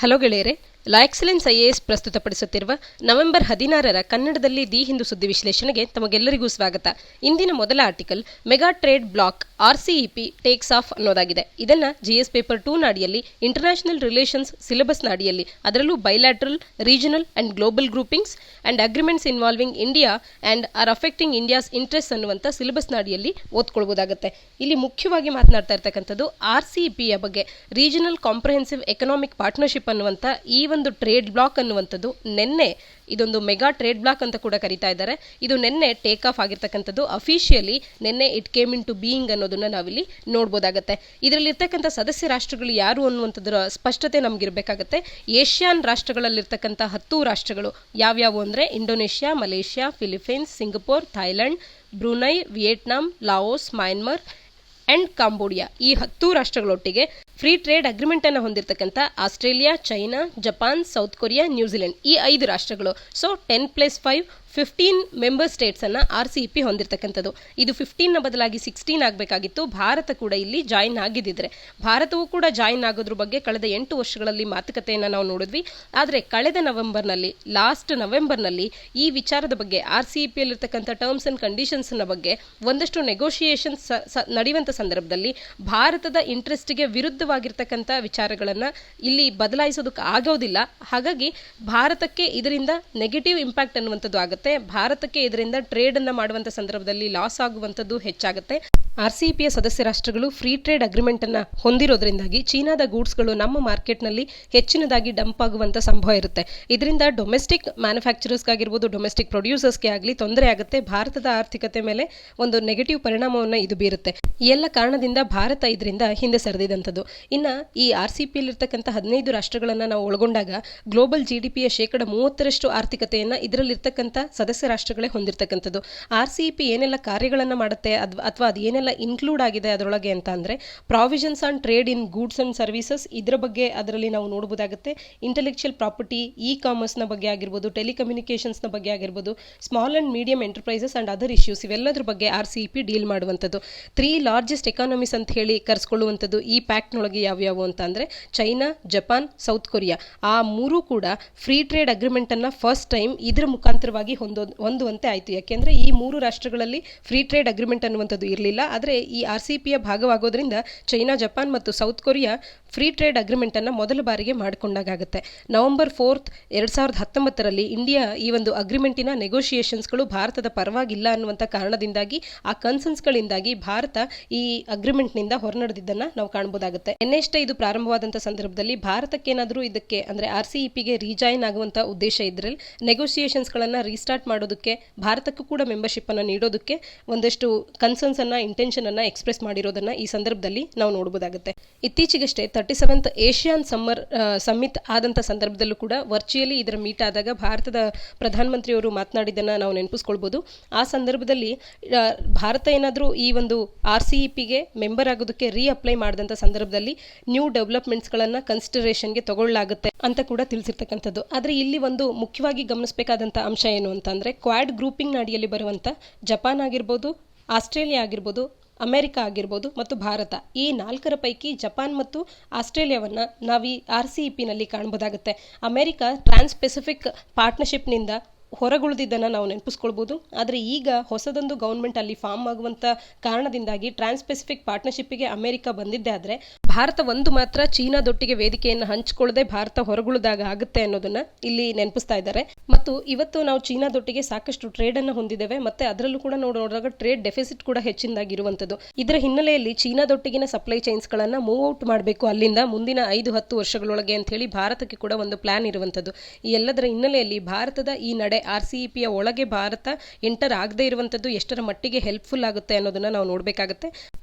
Hello ಗೆಳೆಯರೆ, la excellence IAS ಪ್ರಸ್ತುತಪಡಿಸುತ್ತಿರುವ November 16ರ ಕನ್ನಡದಲ್ಲಿ ದಿ ಹಿಂದೂ ಸುದ್ದಿ ವಿಶ್ಲೇಷಣೆಗೆ ತಮಗೆಲ್ಲರಿಗೂ ಸ್ವಾಗತ. ಇಂದಿನ ಮೊದಲ article mega trade bloc RCEP takes off ಅನ್ನೋದಾಗಿದೆ. ಇದನ್ನು ಜಿಎಸ್ ಪೇಪರ್ 2ನ ಅಡಿಯಲ್ಲಿ ಇಂಟರ್ನ್ಯಾಷನಲ್ ರಿಲೇಷನ್ಸ್ ಸಿಲೆಬಸ್ನ ಅಡಿಯಲ್ಲಿ, ಅದರಲ್ಲೂ bilateral, regional and global groupings and agreements involving India and or affecting India's interest ಅನ್ನುವಂಥ ಸಿಲೆಬಸ್ನ ಅಡಿಯಲ್ಲಿ ಓದ್ಕೊಳ್ಬೋದಾಗುತ್ತೆ. ಇಲ್ಲಿ ಮುಖ್ಯವಾಗಿ ಮಾತನಾಡ್ತಾ ಇರ್ತಕ್ಕಂಥದ್ದು ಆರ್ಸಿಇಪಿಯ ಬಗ್ಗೆ, ರೀಜನಲ್ ಕಾಂಪ್ರಹೆನ್ಸಿವ್ ಎಕನಾಮಿಕ್ ಪಾರ್ಟ್ನರ್ಶಿಪ್ ಅನ್ನುವಂಥ ಈ ಒಂದು ಟ್ರೇಡ್ ಬ್ಲಾಕ್ ಅನ್ನುವಂಥದ್ದು ನಿನ್ನೆ, ಇದೊಂದು ಮೆಗಾ ಟ್ರೇಡ್ ಬ್ಲಾಕ್ ಅಂತ ಕೂಡ ಕರೀತಾ ಇದ್ದಾರೆ, ಇದು ನಿನ್ನೆ ಟೇಕ್ ಆಫ್ ಆಗಿರ್ತಕ್ಕಂಥದ್ದು. ಅಫಿಷಿಯಲಿ ನಿನ್ನೆ it came into being ಅನ್ನೋದನ್ನ ನಾವಿಲ್ಲಿ ನೋಡ್ಬೋದಾಗತ್ತೆ. ಇದರಲ್ಲಿರ್ತಕ್ಕಂಥ ಸದಸ್ಯ ರಾಷ್ಟ್ರಗಳು ಯಾರು ಅನ್ನುವಂಥದ್ರ ಸ್ಪಷ್ಟತೆ ನಮಗಿರಬೇಕಾಗತ್ತೆ. ಏಷ್ಯಾನ್ ರಾಷ್ಟ್ರಗಳಲ್ಲಿರ್ತಕ್ಕಂಥ 10 ರಾಷ್ಟ್ರಗಳು ಯಾವ್ಯಾವು ಅಂದರೆ Indonesia, Malaysia, Philippines, Singapore, Thailand, Brunei, Vietnam, Laos, Myanmar and Cambodia. ಈ 10 ರಾಷ್ಟ್ರಗಳೊಟ್ಟಿಗೆ ಫ್ರೀ ಟ್ರೇಡ್ ಅಗ್ರಿಮೆಂಟ್ ಅನ್ನು ಹೊಂದಿರತಕ್ಕಂಥ Australia, China, Japan, south Korea, New Zealand, ಈ 5 ರಾಷ್ಟ್ರಗಳು. ಸೊ 10+5 15 ಮೆಂಬರ್ ಸ್ಟೇಟ್ಸ್ ಅನ್ನ ಆರ್ಸಿಇಪಿ ಹೊಂದಿರತಕ್ಕಂಥದ್ದು. ಇದು 15ನ ಬದಲಾಗಿ 16 ಆಗಬೇಕಾಗಿತ್ತು. ಭಾರತ ಕೂಡ ಇಲ್ಲಿ ಜಾಯಿನ್ ಆಗಿದ್ದಿದ್ರೆ, ಭಾರತವೂ ಕೂಡ ಜಾಯಿನ್ ಆಗೋದ್ರ ಬಗ್ಗೆ ಕಳೆದ 8 ವರ್ಷಗಳಲ್ಲಿ ಮಾತುಕತೆಯನ್ನು ನಾವು ನೋಡಿದ್ವಿ. ಆದರೆ ಕಳೆದ ಲಾಸ್ಟ್ ನವೆಂಬರ್ನಲ್ಲಿ ಈ ವಿಚಾರದ ಬಗ್ಗೆ, ಆರ್ಸಿಇಪಿಯಲ್ಲಿರ್ತಕ್ಕಂಥ ಟರ್ಮ್ಸ್ ಅಂಡ್ ಕಂಡೀಷನ್ಸ್ನ ಬಗ್ಗೆ ಒಂದಷ್ಟು ನೆಗೋಷಿಯೇಷನ್ಸ್ ನಡೆಯುವಂಥ ಸಂದರ್ಭದಲ್ಲಿ ಭಾರತದ ಇಂಟ್ರೆಸ್ಟ್ಗೆ ವಿರುದ್ಧವಾಗಿರ್ತಕ್ಕಂಥ ವಿಚಾರಗಳನ್ನು ಇಲ್ಲಿ ಬದಲಾಯಿಸೋದಕ್ಕೆ ಆಗೋದಿಲ್ಲ. ಹಾಗಾಗಿ ಭಾರತಕ್ಕೆ ಇದರಿಂದ ನೆಗೆಟಿವ್ ಇಂಪ್ಯಾಕ್ಟ್ ಅನ್ನುವಂಥದ್ದು ಆಗುತ್ತೆ. ಭಾರತಕ್ಕೆ ಇದರಿಂದ ಟ್ರೇಡ್ ಅನ್ನ ಮಾಡುವಂಥ ಸಂದರ್ಭದಲ್ಲಿ ಲಾಸ್ ಆಗುವಂಥದ್ದು ಹೆಚ್ಚಾಗುತ್ತೆ. ಆರ್ಸಿಇಪಿಯ ಸದಸ್ಯ ರಾಷ್ಟ್ರಗಳು ಫ್ರೀ ಟ್ರೇಡ್ ಅಗ್ರಿಮೆಂಟ್ ಅನ್ನ ಹೊಂದಿರೋದ್ರಿಂದಾಗಿ ಚೀನಾದ ಗೂಡ್ಸ್ಗಳು ನಮ್ಮ ಮಾರ್ಕೆಟ್ನಲ್ಲಿ ಹೆಚ್ಚಿನದಾಗಿ ಡಂಪ್ ಆಗುವಂಥ ಸಂಭವ ಇರುತ್ತೆ. ಇದರಿಂದ ಡೊಮೆಸ್ಟಿಕ್ ಮ್ಯಾನುಫ್ಯಾಕ್ಚರರ್ಸ್ಗಾಗಿರ್ಬೋದು, ಡೊಮೆಸ್ಟಿಕ್ ಪ್ರೊಡ್ಯೂಸರ್ಸ್ಗೆ ಆಗಲಿ ತೊಂದರೆ ಆಗುತ್ತೆ. ಭಾರತದ ಆರ್ಥಿಕತೆ ಮೇಲೆ ಒಂದು ನೆಗೆಟಿವ್ ಪರಿಣಾಮವನ್ನು ಇದು ಬೀರುತ್ತೆ. ಈ ಎಲ್ಲ ಕಾರಣದಿಂದ ಭಾರತ ಇದರಿಂದ ಹಿಂದೆ ಸರಿದಿದಂಥದ್ದು. ಇನ್ನು ಈ ಆರ್ಸಿಇಪಿಯಲ್ಲಿರ್ತಕ್ಕಂಥ 15 ರಾಷ್ಟ್ರಗಳನ್ನು ನಾವು ಒಳಗೊಂಡಾಗ ಗ್ಲೋಬಲ್ GDPಯ 30% ಆರ್ಥಿಕತೆಯನ್ನು ಇದರಲ್ಲಿರ್ತಕ್ಕಂಥ ಸದಸ್ಯ ರಾಷ್ಟ್ರಗಳೇ ಹೊಂದಿರತಕ್ಕಂಥದ್ದು. ಆರ್ಸಿಇಪಿ ಏನೆಲ್ಲ ಕಾರ್ಯಗಳನ್ನು ಮಾಡುತ್ತೆ ಅಥವಾ ಅದು ಏನೆಲ್ಲ ಇನ್ಕ್ಲೂಡ್ ಆಗಿದೆ ಅದರೊಳಗೆ ಅಂತ ಅಂದರೆ, provisions on trade in goods and services, ಇದರ ಬಗ್ಗೆ ಅದರಲ್ಲಿ ನಾವು ನೋಡಬಹುದಾಗುತ್ತೆ. ಇಂಟೆಲೆಕ್ಚುಯಲ್ ಪ್ರಾಪರ್ಟಿ, ಇ ಕಾಮರ್ಸ್ನ ಬಗ್ಗೆ ಆಗಿರ್ಬೋದು, ಟೆಲಿಕಮ್ಯುನಿಕೇಷನ್ಸ್ನ ಬಗ್ಗೆ ಆಗಿರ್ಬೋದು, small and medium enterprises and other issues, ಇವೆಲ್ಲದ್ರ ಬಗ್ಗೆ ಆರ್ಸಿಇಪಿ ಡೀಲ್ ಮಾಡುವಂಥದ್ದು. 3 ಲಾರ್ಜೆಸ್ಟ್ ಎಕಾನಮೀಸ್ ಅಂತ ಹೇಳಿ ಕರೆಸ್ಕೊಳ್ಳುವಂಥದ್ದು ಈ ಪ್ಯಾಕ್ಟ್ನೊಳಗೆ ಯಾವ್ಯಾವು ಅಂತ ಅಂದರೆ ಚೈನಾ, ಜಪಾನ್, ಸೌತ್ ಕೊರಿಯಾ. ಆ 3 ಕೂಡ ಫ್ರೀ ಟ್ರೇಡ್ ಅಗ್ರಿಮೆಂಟ್ ಅನ್ನ ಫಸ್ಟ್ ಟೈಮ್ ಇದರ ಮುಖಾಂತರವಾಗಿ ಹೊಂದುವಂತೆ ಆಯಿತು. ಯಾಕೆಂದರೆ ಈ 3 ರಾಷ್ಟ್ರಗಳಲ್ಲಿ ಫ್ರೀ ಟ್ರೇಡ್ ಅಗ್ರಿಮೆಂಟ್ ಅನ್ನುವಂಥದ್ದು ಇರಲಿಲ್ಲ. ಆದರೆ ಈ ಆರ್ಸಿಇಪಿಯ ಭಾಗವಾಗೋದ್ರಿಂದ ಚೈನಾ, ಜಪಾನ್ ಮತ್ತು south Korea free trade agreement ಅನ್ನು ಮೊದಲ ಬಾರಿಗೆ ಮಾಡಿಕೊಂಡಾಗುತ್ತೆ. ನವೆಂಬರ್ 4, 2019ರಲ್ಲಿ ಇಂಡಿಯಾ ಈ ಒಂದು ಅಗ್ರಿಮೆಂಟಿನ ನೆಗೋಷಿಯೇಷನ್ಸ್ಗಳು ಭಾರತದ ಪರವಾಗಿಲ್ಲ ಅನ್ನುವಂಥ ಕಾರಣದಿಂದಾಗಿ, ಆ ಕನ್ಸರ್ನ್ಸ್ಗಳಿಂದಾಗಿ ಭಾರತ ಈ ಅಗ್ರಿಮೆಂಟ್ನಿಂದ ಹೊರನಡೆದಿದ್ದನ್ನು ನಾವು ಕಾಣಬಹುದಾಗುತ್ತೆ. ಇನ್ನೆಷ್ಟೇ ಇದು ಪ್ರಾರಂಭವಾದಂಥ ಸಂದರ್ಭದಲ್ಲಿ ಭಾರತಕ್ಕೇನಾದರೂ ಇದಕ್ಕೆ ಅಂದರೆ ಆರ್ಸಿಇಪಿಗೆ ರೀಜಾಯಿನ್ ಆಗುವಂಥ ಉದ್ದೇಶ ಇದ್ರಲ್ಲಿ ನೆಗೋಷಿಯೇಷನ್ಸ್ಗಳನ್ನು ರೀಸ್ಟಾರ್ಟ್ ಮಾಡೋದಕ್ಕೆ, ಭಾರತಕ್ಕೂ ಕೂಡ ಮೆಂಬರ್ಶಿಪ್ ಅನ್ನು ನೀಡೋದಕ್ಕೆ ಒಂದಷ್ಟು ಕನ್ಸರ್ನ್ಸ್ ಅನ್ನ, ಇಂಟೆನ್ಷನ್ ಅನ್ನ ಎಕ್ಸ್ಪ್ರೆಸ್ ಮಾಡಿರೋದನ್ನ ಈ ಸಂದರ್ಭದಲ್ಲಿ ನಾವು ನೋಡಬಹುದಾಗುತ್ತೆ. ಇತ್ತೀಚೆಗಷ್ಟೇ 37th ಏಷ್ಯಾನ್ ಸಮ್ಮಿಟ್ ಆದಂಥ ಸಂದರ್ಭದಲ್ಲೂ ಕೂಡ ವರ್ಚುಯಲಿ ಇದರ ಮೀಟ್ ಆದಾಗ ಭಾರತದ ಪ್ರಧಾನಮಂತ್ರಿಯವರು ಮಾತನಾಡಿದ್ದನ್ನು ನಾವು ನೆನಪಿಸ್ಕೊಳ್ಬೋದು. ಆ ಸಂದರ್ಭದಲ್ಲಿ ಭಾರತ ಏನಾದರೂ ಈ ಒಂದು ಆರ್ಸಿಇಪಿಗೆ ಮೆಂಬರ್ ಆಗೋದಕ್ಕೆ ಅಪ್ಲೈ ಮಾಡಿದಂಥ ಸಂದರ್ಭದಲ್ಲಿ ನ್ಯೂ ಡೆವಲಪ್ಮೆಂಟ್ಸ್ಗಳನ್ನು ಕನ್ಸಿಡರೇಷನ್ಗೆ ತಗೊಳ್ಳಲಾಗುತ್ತೆ ಅಂತ ಕೂಡ ತಿಳಿಸಿರ್ತಕ್ಕಂಥದ್ದು. ಆದರೆ ಇಲ್ಲಿ ಒಂದು ಮುಖ್ಯವಾಗಿ ಗಮನಿಸಬೇಕಾದಂಥ ಅಂಶ ಏನು ಅಂತಂದರೆ, ಕ್ವಾಡ್ ಗ್ರೂಪಿಂಗ್ನ ಅಡಿಯಲ್ಲಿ ಬರುವಂಥ ಜಪಾನ್ ಆಗಿರ್ಬೋದು, ಆಸ್ಟ್ರೇಲಿಯಾ ಆಗಿರ್ಬೋದು, ಅಮೆರಿಕ ಆಗಿರ್ಬೋದು ಮತ್ತು ಭಾರತ, ಈ 4ರ ಪೈಕಿ ಜಪಾನ್ ಮತ್ತು ಆಸ್ಟ್ರೇಲಿಯಾವನ್ನು ನಾವು ಈ ಆರ್ಸಿಇಪಿನಲ್ಲಿ ಕಾಣಬಹುದಾಗುತ್ತೆ. ಅಮೆರಿಕ ಟ್ರಾನ್ಸ್ ಪೆಸಿಫಿಕ್ ಪಾರ್ಟ್ನರ್ಶಿಪ್ನಿಂದ ಹೊರಗುಳಿದಿದ್ದನ್ನು ನಾವು ನೆನಪಿಸ್ಕೊಳ್ಬೋದು. ಆದರೆ ಈಗ ಹೊಸದೊಂದು ಗೌರ್ಮೆಂಟ್ ಅಲ್ಲಿ ಫಾರ್ಮ್ ಆಗುವಂಥ ಕಾರಣದಿಂದಾಗಿ ಟ್ರಾನ್ಸ್ ಪೆಸಿಫಿಕ್ ಪಾರ್ಟ್ನರ್ಶಿಪ್ಗೆ ಅಮೆರಿಕ ಬಂದಿದ್ದೆ. ಆದರೆ ಭಾರತ ಒಂದು ಮಾತ್ರ ಚೀನಾದೊಟ್ಟಿಗೆ ವೇದಿಕೆಯನ್ನು ಹಂಚಿಕೊಳ್ಳದೆ ಭಾರತ ಹೊರಗುಳಿದಾಗ ಆಗುತ್ತೆ ಅನ್ನೋದನ್ನ ಇಲ್ಲಿ ನೆನಪಿಸ್ತಾ ಇದ್ದಾರೆ. ಮತ್ತು ಇವತ್ತು ನಾವು ಚೀನಾದೊಟ್ಟಿಗೆ ಸಾಕಷ್ಟು ಟ್ರೇಡ್ ಅನ್ನು ಹೊಂದಿದ್ದೇವೆ. ಮತ್ತೆ ಅದರಲ್ಲೂ ಕೂಡ ನೋಡಿದಾಗ ಟ್ರೇಡ್ ಡೆಫಿಸಿಟ್ ಕೂಡ ಹೆಚ್ಚಿನದಾಗಿರುವಂಥದ್ದು. ಇದರ ಹಿನ್ನೆಲೆಯಲ್ಲಿ ಚೀನಾದೊಟ್ಟಿಗಿನ ಸಪ್ಲೈ ಚೈನ್ಸ್ಗಳನ್ನು ಮೂವ್ ಔಟ್ ಮಾಡಬೇಕು ಅಲ್ಲಿಂದ ಮುಂದಿನ 5-10 ವರ್ಷಗಳೊಳಗೆ ಅಂತ ಹೇಳಿ ಭಾರತಕ್ಕೆ ಕೂಡ ಒಂದು ಪ್ಲಾನ್ ಇರುವಂಥದ್ದು. ಈ ಎಲ್ಲದರ ಹಿನ್ನೆಲೆಯಲ್ಲಿ ಭಾರತದ ಈ ನಡೆ, ಆರ್ಸಿಇಪಿಯ ಒಳಗೆ ಭಾರತ ಎಂಟರ್ ಆಗದೇ ಇರುವಂಥದ್ದು ಎಷ್ಟರ ಮಟ್ಟಿಗೆ ಹೆಲ್ಪ್ಫುಲ್ ಆಗುತ್ತೆ ಅನ್ನೋದನ್ನ ನಾವು ನೋಡಬೇಕಾಗುತ್ತೆ.